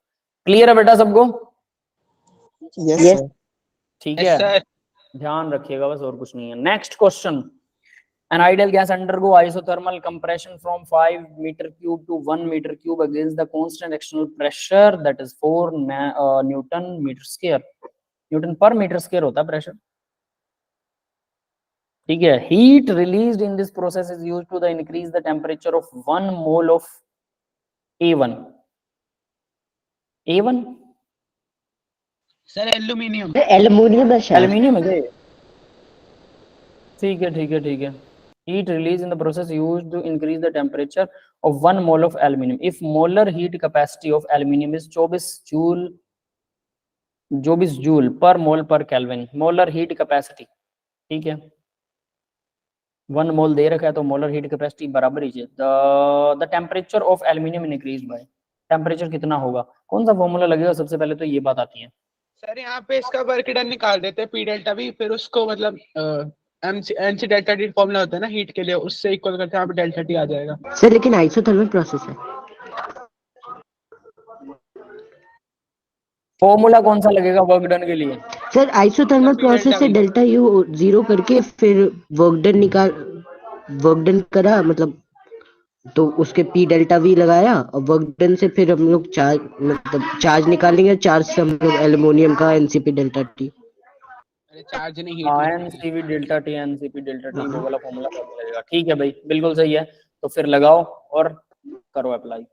क्लियर है बेटा सबको? Yes Yes. सर। ठीक यस है, सर। ध्यान रखिएगा बस, और कुछ नहीं है। Next question, an ideal gas undergo isothermal compression from 5 meter cube to 1 meter cube against the constant external pressure that is 4 newton meter square, newton पर मीटर स्क्वायर होता है प्रेशर, ठीक है। Heat released in this process is used to the increase the temperature of 1 mole of A1, A1 sir aluminium. Aluminium है शायद। Aluminium है क्या ये? ठीक है, ठीक है, ठीक है। Heat released in the process used to increase the temperature of 1 mole of aluminium. If molar heat capacity of aluminium is 24 joule per mole पर केल्विन, मोलर हीट कैपेसिटी, ठीक है, 1 मोल दे रखा है, तो मोलर हीट कैपेसिटी बराबर ही है the temperature of aluminium increase by, temperature कितना होगा, कौन सा फॉर्मूला लगेगा, सबसे पहले तो ये बात आती है। सर यहाँ पे इसका वर्क डन निकाल देते हैं पी डेल्टा भी, फिर उसको मतलब एनसी डेल्टा टी फॉर्मूला होता है ना हीट के लिए, उससे इक्वल करते हैं, यहाँ पे डेल्टा टी आ जाएगा। सर लेकिन आइसोथर्मल प्रोसेस है। फॉर्मूला कौन सा लगेगा वर्क डन के लिए? सर आइसोथर्मल प्रोसेस से डेल्टा यू जीरो करके फिर वर्क डन करा, मतलब तो उसके पी डेल्टा वी लगाया, और वर्क डन से फिर हम लोग चार्ज, मतलब चार्ज निकालेंगे, चार्ज से हम लोग एल्युमिनियम का एनसीपी डेल्टा टी। अरे चार्ज नहीं, heat NCP delta T, NCP delta T, वो वाला फॉर्मूला कैसे लगेगा? ठीक है भाई, बिल्कुल सही है, तो फिर लगाओ और करो अप्लाई।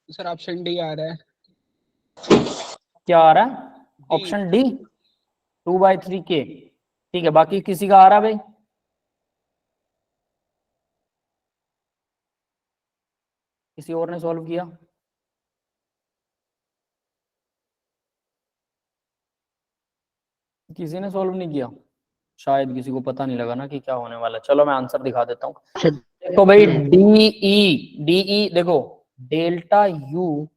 सर ऑप्शन डी आ रहा है। क्या आ रहा है? ऑप्शन डी 2/3K, ठीक है। बाकी किसी का आ रहा है भाई? किसी और ने सॉल्व किया? किसी ने सॉल्व नहीं किया? शायद किसी को पता नहीं लगा ना कि क्या होने वाला है। चलो मैं आंसर दिखा देता हूँ। अच्छा, देखो भाई डीई देखो डेल्टा यू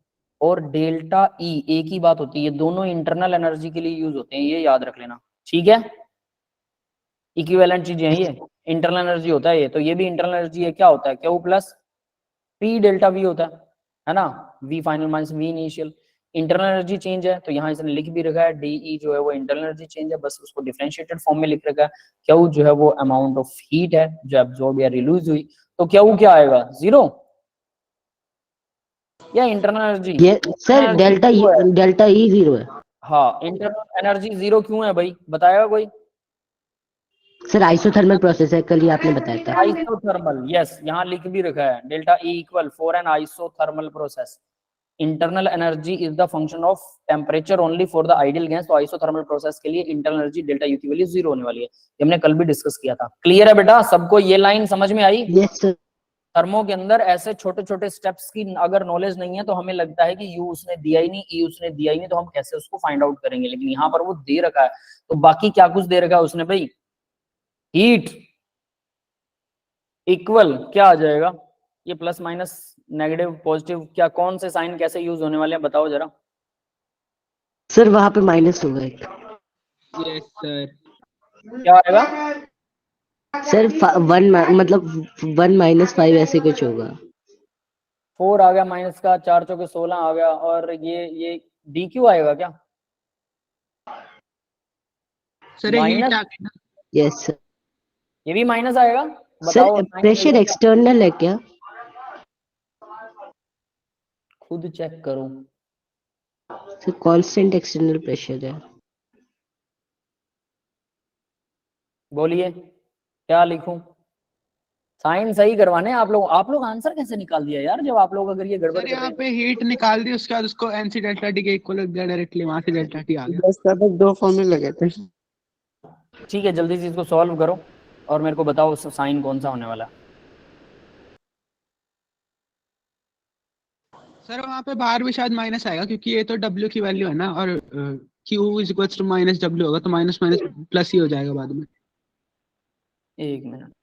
और डेल्टा ई एक ही बात होती है, ये दोनों इंटरनल एनर्जी के लिए यूज होते हैं, ये याद रख लेना, ठीक है। इक्विवेलेंट चीजें हैं ये, इंटरनल एनर्जी होता है ये, तो ये भी इंटरनल एनर्जी है, क्या होता है Q plus P delta V होता है ना, V final minus V initial. Internal energy change है तो यहाँ इसने लिख भी रखा है डीई जो है वो इंटरनल एनर्जी चेंज है, बस उसको डिफरेंशिएटेड फॉर्म में लिख रखा है। क्यू जो है वो अमाउंट ऑफ हीट है जो एब्जॉर्ब या रिलीज हुई, तो क्यू क्या आएगा, जीरो या इंटरनल एनर्जी? ये सर डेल्टा ई 0 है। हाँ इंटरनल एनर्जी जीरो क्यों है भाई, बताएगा कोई? सर आइसोथर्मल प्रोसेस है, कल ही आपने बताया था। आइसोथर्मल, यस, यहाँ लिख भी रखा है delta E equal for an isothermal process internal energy is the function of temperature only for the ideal gas. तो आइसोथर्मल प्रोसेस के लिए इंटरनल एनर्जी डेल्टा यू की वैल्यू जीरो होने वाली है, ये हमने कल भी डिस्कस किया था। क्लियर है बेटा सबको, ये लाइन समझ में आई? Yes sir. थर्मो के अंदर ऐसे छोटे छोटे स्टेप्स की अगर नॉलेज नहीं है तो हमें लगता है कि यू उसने दिया ही नहीं, ई उसने दिया ही नहीं, तो हम कैसे उसको फाइंड आउट करेंगे, लेकिन यहाँ पर वो दे रखा है। तो बाकी क्या कुछ दे रखा है उसने भाई, हीट इक्वल क्या आ जाएगा, ये प्लस माइनस नेगेटिव पॉजिटिव क्या कौन से साइन कैसे यूज होने वाले हैं बताओ जरा। सर वहां पे माइनस होगा एक। Yes sir. क्या आएगा? सर 1 1 -5 ऐसे कुछ होगा। 4 आ गया माइनस का, 4 चौके 16 आ गया, और ये डी क्यू आएगा क्या? सर हीट माइनस, आ गई ना। Yes sir. ये भी माइनस आएगा, सर बताओ प्रेशर एक्सटर्नल है क्या? खुद चेक करो। सर कांस्टेंट एक्सटर्नल प्रेशर है। बोलिए क्या लिखूं? साइन सही करवाने आप लोग आंसर कैसे निकाल दिया यार, जब आप लोग अगर ये गड़बड़ सर कर यहाँ रहे पे हीट निकाल दी, उसके बाद उसको एनसी डेल्टा टी के इक्वल रख दिया डायरेक्टली, वहां से डेल्टा टी आ गया। बस का बस 2 फॉर्मूले लगे थे। हैं? ठीक है जल्दी से इसको सॉल्व करो और मेरे को बताओ साइन कौन सा होने वाला है। सर वहाँ पे बाहर भी शायद माइनस आएगा, क्योंकि ये तो W की वैल्यू है ना, और Q is equals to minus W होगा, तो माइनस माइनस प्लस ही हो जाएगा बाद में। एक मिनट,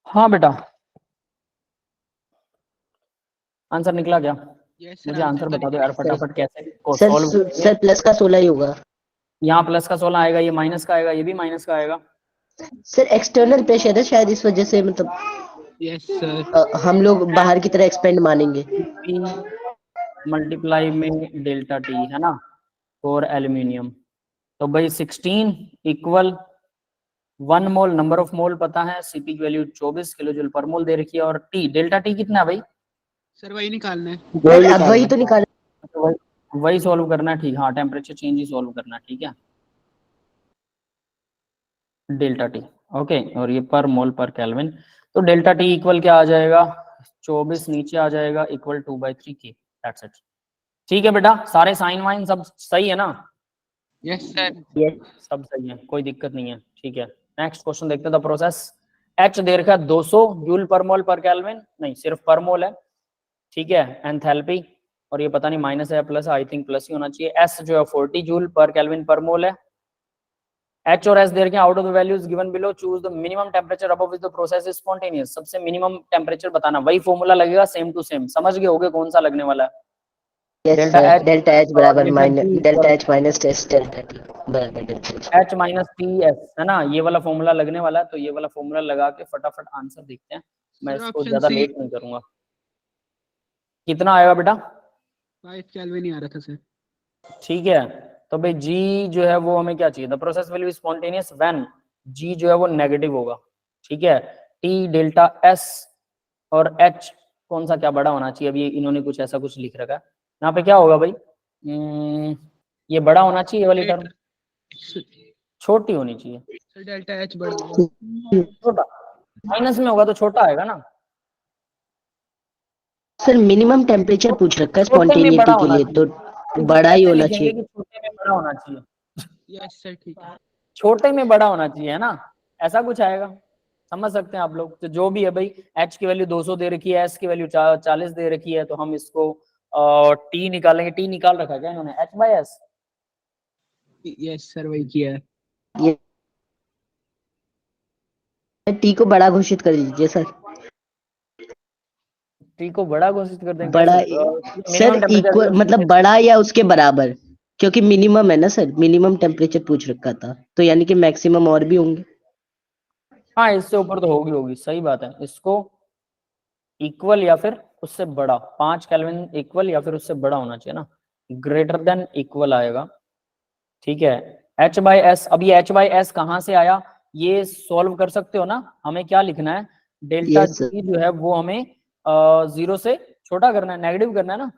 हाँ बेटा आंसर निकला क्या? यस सर, मुझे आंसर तो बता दो निकला। यार फटाफट कैसे को सर सॉल्व सर प्लस का 16 ही होगा। यहाँ प्लस का 16 आएगा, ये माइनस का आएगा, ये भी माइनस का आएगा। सर एक्सटर्नल प्रेशर है शायद, इस वजह से यस सर। हम लोग बाहर की तरह एक्सपेंड मानेंगे। पी मल्टीप्लाई में डेल्टा टी है ना फॉर एल्यूमिनियम, तो भाई 16 equal 1 mole, number of mole पता है, सीपी की वैल्यू 24 किलो जूल पर मोल दे रखी है, और टी डेल्टा टी कितना है भाई? सर वही निकालना है। सर अब वही तो निकाल। वही सॉल्व करना है, ठीक, हाँ टेम्परेचर चेंज ही सॉल्व करना है, ठीक है। डेल्टा टी ओके, और ये पर मोल पर केल्विन, तो डेल्टा टी इक्वल क्या आ जाएगा, 24 नीचे आ जाएगा इक्वल 2/3 के, दैट्स इट। ठीक है बेटा, सारे साइन वाइन सब सही है ना? Yes sir. सब सही है, कोई दिक्कत नहीं है, ठीक है। नेक्स्ट क्वेश्चन देखते हैं। द प्रोसेस एच दे रखा है 200 जूल पर मोल पर केल्विन, नहीं सिर्फ पर मोल है, ठीक है। एंथैल्पी, और ये पता नहीं माइनस है या प्लस, आई थिंक प्लस ही होना चाहिए। एस जो है 40 जूल पर केल्विन पर मोल है। H और S दे रखे हैं, out of the values given below choose the minimum temperature above which the process is spontaneous. सबसे मिनिमम टेम्परेचर बताना, वही फॉर्मूला लगेगा सेम टू सेम। समझ गए होगे कौन सा लगने वाला है? Yes delta sir, H delta H और बराबर ये minus T delta H minus test delta T बराबर delta H. H minus T S है ना, ये वाला फॉर्मूला लगने वाला है। तो ये वाला फॉर्मूला लगा के फटाफट आंसर देखते हैं। मैं सर इसको ऑप्शन ज्यादा सी लेट नहीं करूंगा। कितना आएगा बेटा? 5 केल्विन ही आ रहा था सर। ठीक है, तो भाई G जो है वो हमें क्या चाहिए? The process will be spontaneous when G जो है वो नेगेटिव होगा। ठीक है, T डेल्टा S और H कौन सा क्या बड़ा होना चाहिए? अभी इन्होंने कुछ ऐसा कुछ लिख रखा है यहाँ पे। क्या होगा भाई? ये बड़ा होना चाहिए, ये वाली टर्म छोटी होनी चाहिए। सर डेल्टा एच बढ़ गया। छोटा माइनस में होगा तो छोटा आएगा ना। सर मिनिमम टेम्परेचर पूछ रखा है छोटे में बड़ा स्पॉन्टेनिटी के होना लिए, चाहिए, तो बड़ा ही ऐसे होना लिखेंगे चाहिए। कि छोटे में बड़ा होना चाहिए। यस सर ठीक है। छोटे में बड़ा होना चाहिए है ना, ऐसा कुछ आएगा। समझ सकते हैं आप लोग। तो जो भी है भाई, H की वैल्यू 200 दे रखी है, S की वैल्यू 40 दे रखी है, तो हम इसको T निकालेंगे। T निकाल रखा है क्या इन्होंने? H by S। Yes sir वही किया है। ये टी को बड़ा घोषित कर दीजिए सर। T को बड़ा घोषित कर दें बड़ा कैसे? सर मिनिमम इक्वल टेम्परेचर मतलब बड़ा या उसके बराबर, क्योंकि मिनिमम है ना सर, मिनिमम टेम्परेचर पूछ रखा था, तो यानी कि मैक्सिमम और भी होंगे। हाँ, इससे ऊपर तो होगी होगी, सही बात है। इसको इक्वल या फिर उससे बड़ा, 5 केल्विन इक्वल या फिर उससे बड़ा होना चाहिए ना, ग्रेटर देन इक्वल आएगा। ठीक है, H बाई एस। अब ये H बाई एस कहाँ से आया? ये सॉल्व कर सकते हो ना। हमें क्या लिखना है? Delta yes sir. G जो है वो हमें 0 से छोटा करना है, नेगेटिव करना है ना।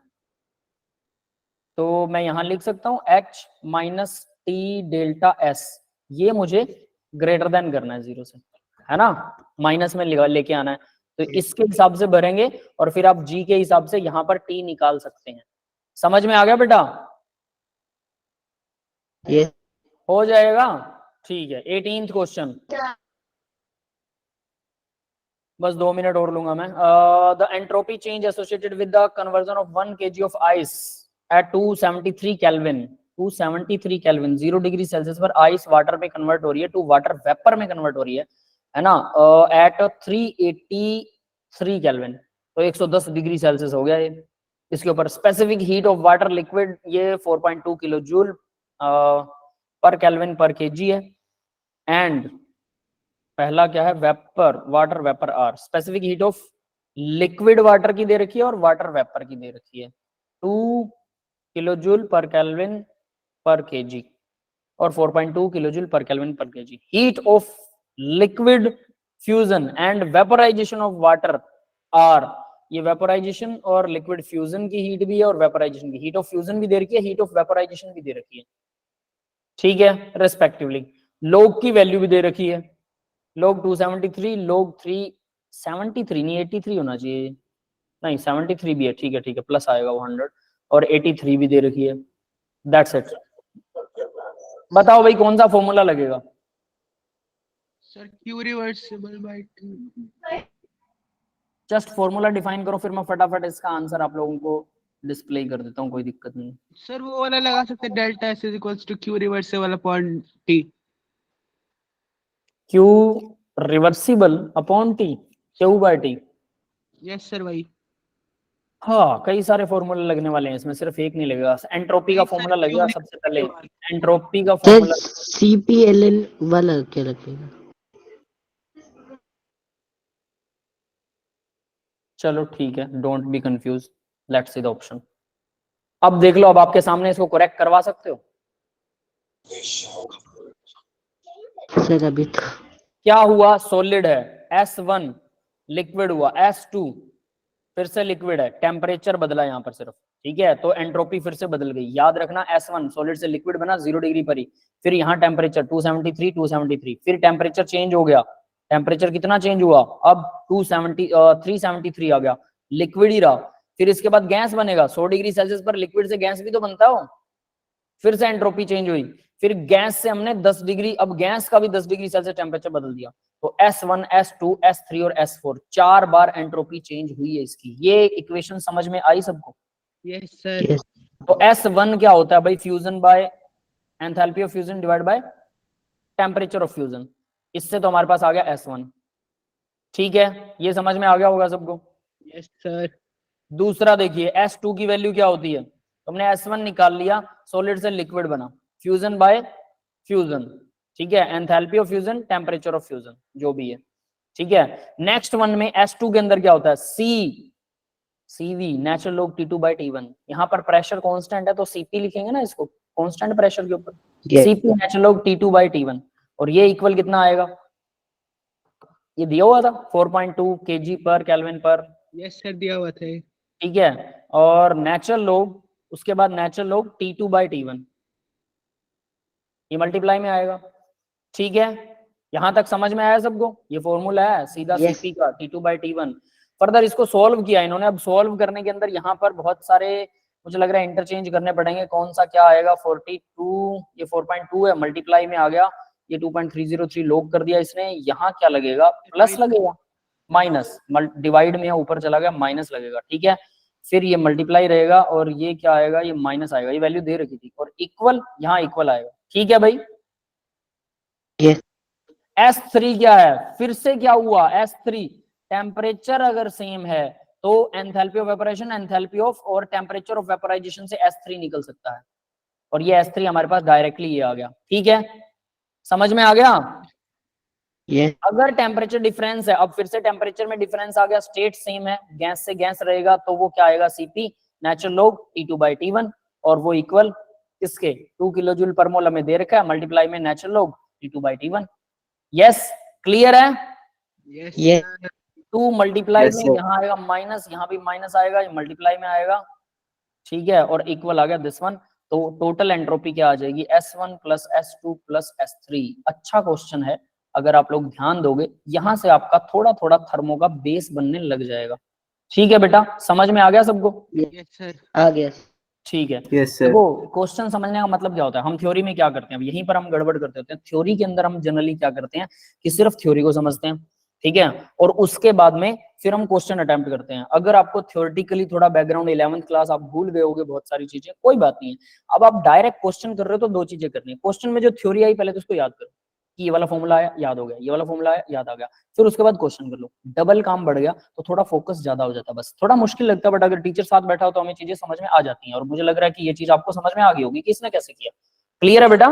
तो मैं यहां लिख सकता हूं H minus T delta S, ये मुझे ग्रेटर देन करना है 0 से, है ना, माइनस में लेके आना है। तो इसके हिसाब से भरेंगे और फिर आप G के हिसाब से यहां पर T निकाल सकते हैं। समझ में आ गया बेटा? यस हो जाएगा। ठीक है, 18th क्वेश्चन। बस 2 मिनट और लूंगा मैं। The entropy change associated with the conversion of 1 kg of ice eight 273 kelvin. 273 kelvin, 0 degree Celsius पर आइस वाटर में कन्वर्ट हो रही है, टू वाटर वेपर में कन्वर्ट हो रही है ना, एट 383 केल्विन। तो 110 डिग्री सेल्सियस हो गया ये। इसके ऊपर specific heat of water liquid ये 4.2 किलो जूल पर केल्विन पर केजी है। एंड पहला क्या है? Vapour, water vapour are. Specific heat of liquid water की दे रखी है और वाटर वेपर की दे रखी है 2 किलो जूल पर केल्विन पर केजी और 4.2 किलो जूल पर केल्विन पर KG. Heat of liquid fusion and vaporisation of water are. ये वेपोराइजेशन और लिक्विड फ्यूजन की हीट भी है और वेपोराइजेशन की हीट ऑफ फ्यूजन भी दे रखी है, हीट ऑफ वेपोराइजेशन भी दे रखी है। ठीक है, रेस्पेक्टिवली। लोग की वैल्यू भी दे रखी है, लोग 273, लोग 373 नहीं 83 होना चाहिए, नहीं 73 भी है। ठीक है ठीक है, प्लस आएगा वो 100 और 83 भी दे रखी है। That's it. बताओ भाई कौन सा फॉर्मूला लगेगा? Sir Q reversible by 2। Just formula define करो, फिर मैं फटाफट इसका आंसर आप लोगों को डिस्प्ले कर देता हूँ, कोई दिक्कत नहीं। सर वो वाला लगा सकते हैं, delta S is equals to Q reversible upon T. Q reversible upon T, Q by T। Yes sir वही। हाँ, कई सारे फॉर्मूले लगने वाले हैं इसमें, सिर्फ एक नहीं लगेगा। एंट्रोपी का फॉर्मूला लगेगा सबसे पहले। एंट्रोपी का सर फॉर्मूला CPLN वाला क्या लगेगा? चलो ठीक है, don't be confuse, let's see the option. अब देख लो, अब आपके सामने इसको करेक्ट करवा सकते हो। सर अभी तो क्या हुआ? सॉलिड है, S1 लिक्विड हुआ, S2 फिर से लिक्विड है, टेम्परेचर बदला यहाँ पर सिर्फ। ठीक है, तो एंट्रोपी फिर से बदल गई। याद रखना, S1 सॉलिड से लिक्विड बना 0 डिग्री पर ही, फिर यहाँ टेम्परेचर 273 273, फिर टेम्परेचर चेंज हो गया। टेम्परेचर कितना चेंज हुआ? अब 373 आ गया, लिक्विड ही रहा। फिर इसके बाद गैस बनेगा, 100 डिग्री सेल्सियस पर लिक्विड से गैस भी तो बनता हो। फिर से एंट्रोपी चेंज हुई, फिर गैस से हमने 10 डिग्री, अब गैस का भी 10 डिग्री सेल्सियस टेम्परेचर बदल दिया। तो S1 S2 S3 और S4 4 बार एंट्रोपी चेंज हुई है इसकी। ये इक्वेशन समझ में आई सबको? Yes sir. यस तो S1 क्या होता है भाई? Fusion by enthalpy of fusion divide by temperature of fusion. इससे तो हमारे पास आ गया S1। ठीक है, ये समझ में आ गया होगा सबको। Yes sir. दूसरा देखिए S2 की वैल्यू क्या होती है, तुमने S1 निकाल लिया, सॉलिड से लिक्विड बना, फ्यूजन बाय फ्यूजन। ठीक है, enthalpy of fusion, temperature of fusion, जो भी है। ठीक है, नेक्स्ट वन में S2 के अंदर क्या होता है, CV, नेचुरल लॉग T2/T1। यहाँ पर प्रेशर कांस्टेंट है तो CP लिखेंगे ना इसको, कांस्टेंट प्रेशर के ऊपर, Yes. CP natural log T2/T1। और ये इक्वल कितना आएगा, ये दिया हुआ था 4.2 kg पर केल्विन पर। यस सर, दिया हुआ था। ठीक है, और नेचुरल लॉग, उसके बाद नेचुरल लॉग T2/T1, ये मल्टीप्लाई में आएगा। ठीक है, यहां तक समझ में आया सबको, ये फॉर्मूला है सीधा Yes. CP का T2/T1। फर्दर इसको सॉल्व किया इन्होंने, अब सॉल्व करने के अंदर यहाँ पर बहुत सारे मुझे लग रहा है इंटरचेंज करने पड़ेंगे, कौन सा क्या आएगा, 42, ये 4.2 है, मल्टीप्लाई में आ गया, ये 2.303 लॉग कर दिया इसने, यहाँ क्या लगेगा, प्लस लगेगा, माइनस, डिवाइड में ऊपर चला गया, माइनस लगेगा। ठीक है, फिर ये मल्टीप्लाई रहेगा और ये क्या आएगा, ये माइनस आएगा, ये वैल्यू दे रखी थी, और इक्वल, यहाँ इक्वल आएगा। ठीक है भाई। Yes. S3 क्या है, फिर से क्या हुआ, S3 टेम्परेचर अगर सेम है तो enthalpy of evaporation, enthalpy of और टेम्परेचर ऑफ वेपोराइजेशन से S3 निकल सकता है, और ये S3 हमारे पास डायरेक्टली ये आ गया। ठीक है, समझ में आ गया। Yes. अगर टेम्परेचर डिफरेंस है, अब फिर से टेम्परेचर में डिफरेंस आ गया, स्टेट सेम है, गैस से गैस रहेगा, तो वो क्या आएगा, CP नेचुरल लॉग T2/T1, और वो इक्वल किसके, 2 किलो जूल पर मोल हमें दे रखा है, मल्टीप्लाई में natural log T2/T1। Yes, clear है। Yes. 2 मल्टीप्लाई Yes, में sir. यहाँ आएगा माइनस, यहाँ भी माइनस आएगा, ये मल्टीप्लाई में आएगा। ठीक है, और इक्वल आ गया दिस वन, तो टोटल एंट्रोपी क्या आ जाएगी, S1 plus S2 plus S3। अच्छा क्वेश्चन है, अगर आप लोग ध्यान दोगे, यहां से आपका थोड़ा थोड़ा थर्मो का बेस बनने लग जाएगा। ठीक है बेटा, समझ में आ गया सबको। Yes sir. आ गया। ठीक है, Yes, sir. देखो क्वेश्चन समझने का मतलब क्या होता है, हम थ्योरी में क्या करते हैं, अब यहीं पर हम गड़बड़ करते होते हैं। थ्योरी के अंदर हम जनरली क्या करते हैं कि सिर्फ थ्योरी को समझते हैं, ठीक है, और उसके बाद में फिर हम क्वेश्चन अटेम्प्ट करते हैं। अगर आपको थ्योरेटिकली थोड़ा बैकग्राउंड 11th क्लास आप भूल गए होगे बहुत सारी चीजें, कोई बात नहीं है, अब आप डायरेक्ट क्वेश्चन कर रहे हो तो 2 चीजें करनी है। क्वेश्चन में जो थ्योरी आई पहले तो उसको याद करो कि ये वाला फॉर्मूला आया, याद हो गया, ये वाला फॉर्मूला आया, याद आ गया, फिर उसके बाद क्वेश्चन कर लो। डबल काम बढ़ गया तो थोड़ा फोकस ज्यादा हो जाता है, बस थोड़ा मुश्किल लगता है, बट अगर टीचर साथ बैठा हो तो हमें चीजें समझ में आ जाती हैं, और मुझे लग रहा है कि ये चीज आपको समझ में आ गई होगी कि इसने कैसे किया। क्लियर है बेटा।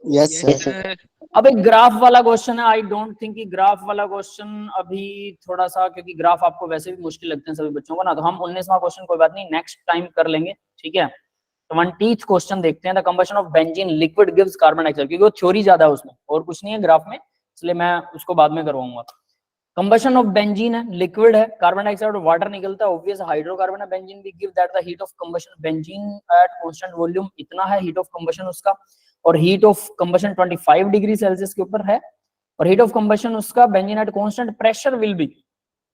Yes Yes, sir. sir. अब एक ग्राफ वाला क्वेश्चन है, आई डोंट थिंक कि ग्राफ वाला क्वेश्चन अभी थोड़ा सा, क्योंकि ग्राफ आपको वैसे भी मुश्किल लगते हैं सभी बच्चों को ना, तो हम 19वां क्वेश्चन कोई बात नहीं नेक्स्ट टाइम कर लेंगे। ठीक है, 20th क्वेश्चन देखते हैं, the combustion of benzene liquid gives carbon dioxide, क्योंकि वो थ्योरी ज्यादा है उसमें और कुछ नहीं है ग्राफ में, इसलिए मैं उसको बाद में करवाऊंगा। कंबशन ऑफ बेंजीन है, लिक्विड है, कार्बन डाइऑक्साइड और वाटर निकलता है, ऑब्वियस हाइड्रोकार्बन है benzene, we give that the heat of combustion benzene at constant volume इतना है हीट ऑफ कंबशन उसका, और heat of combustion 25 degree Celsius के ऊपर है, और हीट ऑफ कंबशन उसका benzene at constant pressure will be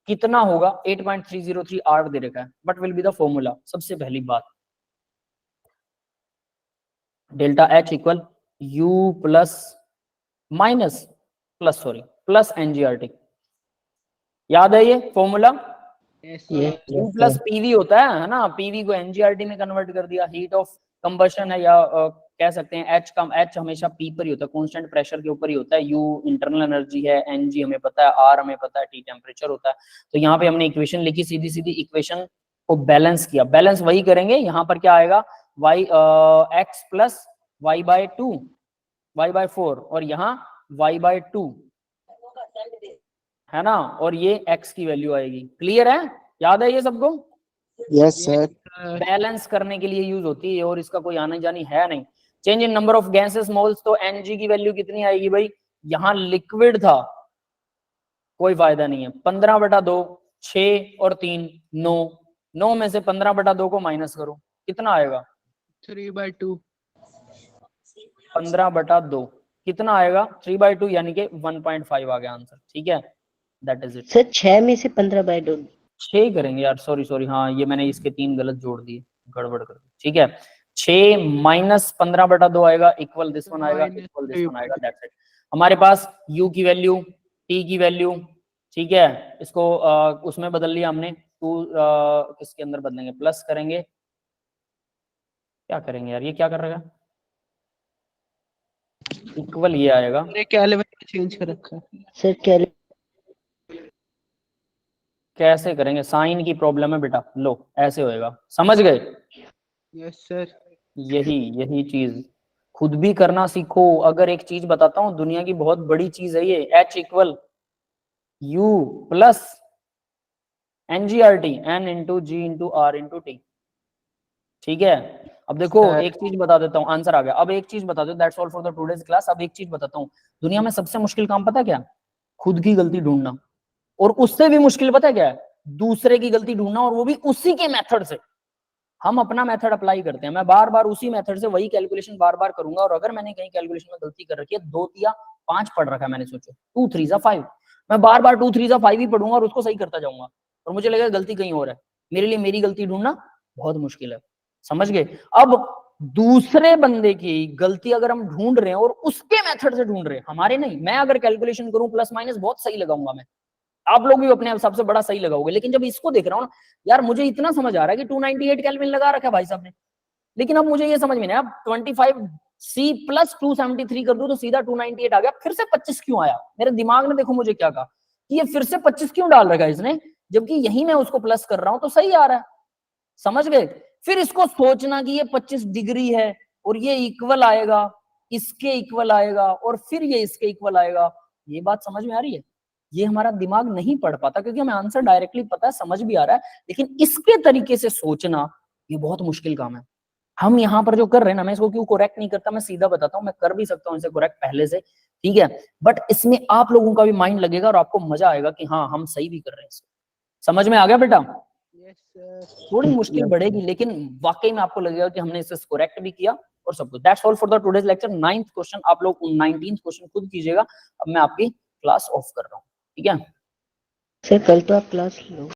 कितना होगा, 8.303 आर दे रखा है, but will be the formula. सबसे पहली बात, delta H equal U plus minus plus sorry plus NGRT, याद है ये formula, yes Yes. U plus PV होता है ना, PV को NGRT में कन्वर्ट कर दिया, हीट ऑफ कंबशन है, या कह सकते हैं H कम, H हमेशा P पर ही होता है, कांस्टेंट प्रेशर के ऊपर ही होता है, U इंटरनल एनर्जी है, Ng हमें पता है, R हमें पता है, T टेम्परेचर होता है। तो यहाँ पे हमने इक्वेशन लिखी, सीधी सीधी इक्वेशन को बैलेंस किया, बैलेंस वही करेंगे, यहाँ पर क्या आएगा, y x plus y/2 y/4, और यहाँ y/2 है ना, और ये x की वैल्यू आएगी। क्लियर है, याद है ये सबको। Yes sir. बैलेंस करने के लिए यूज होती है और इसका कोई आने जानी है नहीं। Change in number of gases moles, तो Ng की वैल्यू कितनी आएगी भाई, यहाँ लिक्विड था, कोई फायदा नहीं है, 15/2, 6 और 3 9, 9 में से 15/2 को माइनस करो, कितना आएगा, 3/2। 15/2 कितना आएगा, 3/2, यानी कि 1.5 आ गया आंसर। ठीक है, दैट इज इट। सर 6 में से 15/2। 6 करेंगे यार, सॉरी हाँ, ये मैंने इसके 3 गलत जोड़ दिए, गड़बड़ कर दी। ठीक है, 6 माइनस 15/2 आएगा, इक्वल दिस वन आएगा, इक्वल दिस वन आएगा, दैट्स इट। हमारे पास U की वैल्यू, T की वैल्यू, ठीक है, इसको उसमें बदल लिया हमने, 2 किसके अंदर बदलेंगे, प्लस करेंगे, क्या करेंगे यार, ये क्या कर रहा है, इक्वल ये आएगा। अरे क्या लेवल चेंज कर रखा है सर कैल कैसे करेंगे, साइन की प्रॉब्लम है बेटा, लो ऐसे होएगा, समझ गए? Yes sir. यही यही चीज खुद भी करना सीखो। अगर एक चीज बताता हूँ, दुनिया की बहुत बड़ी चीज है ये, H equal U plus NGRT, N into G into R into T। ठीक है, अब देखो सर। एक चीज बता देता हूँ, आंसर आ गया। अब एक चीज बता दो, that's all for the today's class. अब एक चीज बताता हूँ, दुनिया में सबसे मुश्किल काम पता है क्या? खुद की गलती ढूंढना। और उससे भी मुश्किल पता है क्या है? दूसरे की गलती ढूंढना, और वो भी उसी के मेथड से। हम अपना मेथड अप्लाई करते हैं, मैं बार बार उसी मेथड से वही कैलकुलेशन बार बार करूंगा, और अगर मैंने कहीं कैलकुलेशन में गलती कर रखी है, 2 या 5 पढ़ रखा है मैंने, सोचो 2 3 जा 5, मैं बार बार 2 3 जा 5 ही पढ़ूंगा और उसको सही करता जाऊंगा, और मुझे लगेगा गलती कहीं और है। मेरे लिए मेरी गलती ढूंढना बहुत मुश्किल है, समझ गए? अब दूसरे बंदे की गलती अगर हम ढूंढ रहे हैं और उसके मेथड से ढूंढ रहे हैं, हमारे नहीं, मैं अगर कैलकुलेशन करूं प्लस माइनस बहुत सही लगाऊंगा मैं, आप लोग भी अपने आप सबसे बड़ा सही लगाओगे। लेकिन जब इसको देख रहा हूं ना यार, मुझे इतना समझ आ रहा है कि 298 केल्विन लगा रखा है भाई साहब ने, लेकिन अब मुझे ये समझ में नहीं आया, 25C प्लस 273 कर दूं तो सीधा 298 आ गया, फिर से 25 क्यों आया? मेरे दिमाग ने देखो मुझे क्या कहा कि ये फिर से 25 क्यों डाल रखा है इसने, जबकि यही मैं उसको प्लस कर रहा हूं तो सही आ रहा है, समझ गए? फिर इसको सोचना कि ये 25 डिग्री है और ये इक्वल आएगा, इसके इक्वल आएगा, और फिर ये इसके इक्वल आएगा, ये बात समझ में आ रही है? ये हमारा दिमाग नहीं पढ़ पाता, क्योंकि हमें आंसर डायरेक्टली पता है, समझ भी आ रहा है, लेकिन इसके तरीके से सोचना ये बहुत मुश्किल काम है। हम यहाँ पर जो कर रहे हैं ना, मैं इसको क्यों करेक्ट नहीं करता, मैं सीधा बताता हूँ, मैं कर भी सकता हूँ इसे करेक्ट पहले से, ठीक है, बट इसमें आप लोगों का भी माइंड लगेगा और आपको मजा आएगा कि हाँ हम सही भी कर रहे हैं। समझ में आ गया बेटा? Yes sir. थोड़ी मुश्किल बढ़ेगी, लेकिन वाकई में आपको लगेगा कि हमने इसे करेक्ट भी किया और सब कुछ। That's all for the today's lecture. 9th question आप लोग 19th क्वेश्चन खुद कीजिएगा। अब मैं आपकी क्लास ऑफ कर रहा हूँ, ठीक है? सर कल तो आप क्लास लो।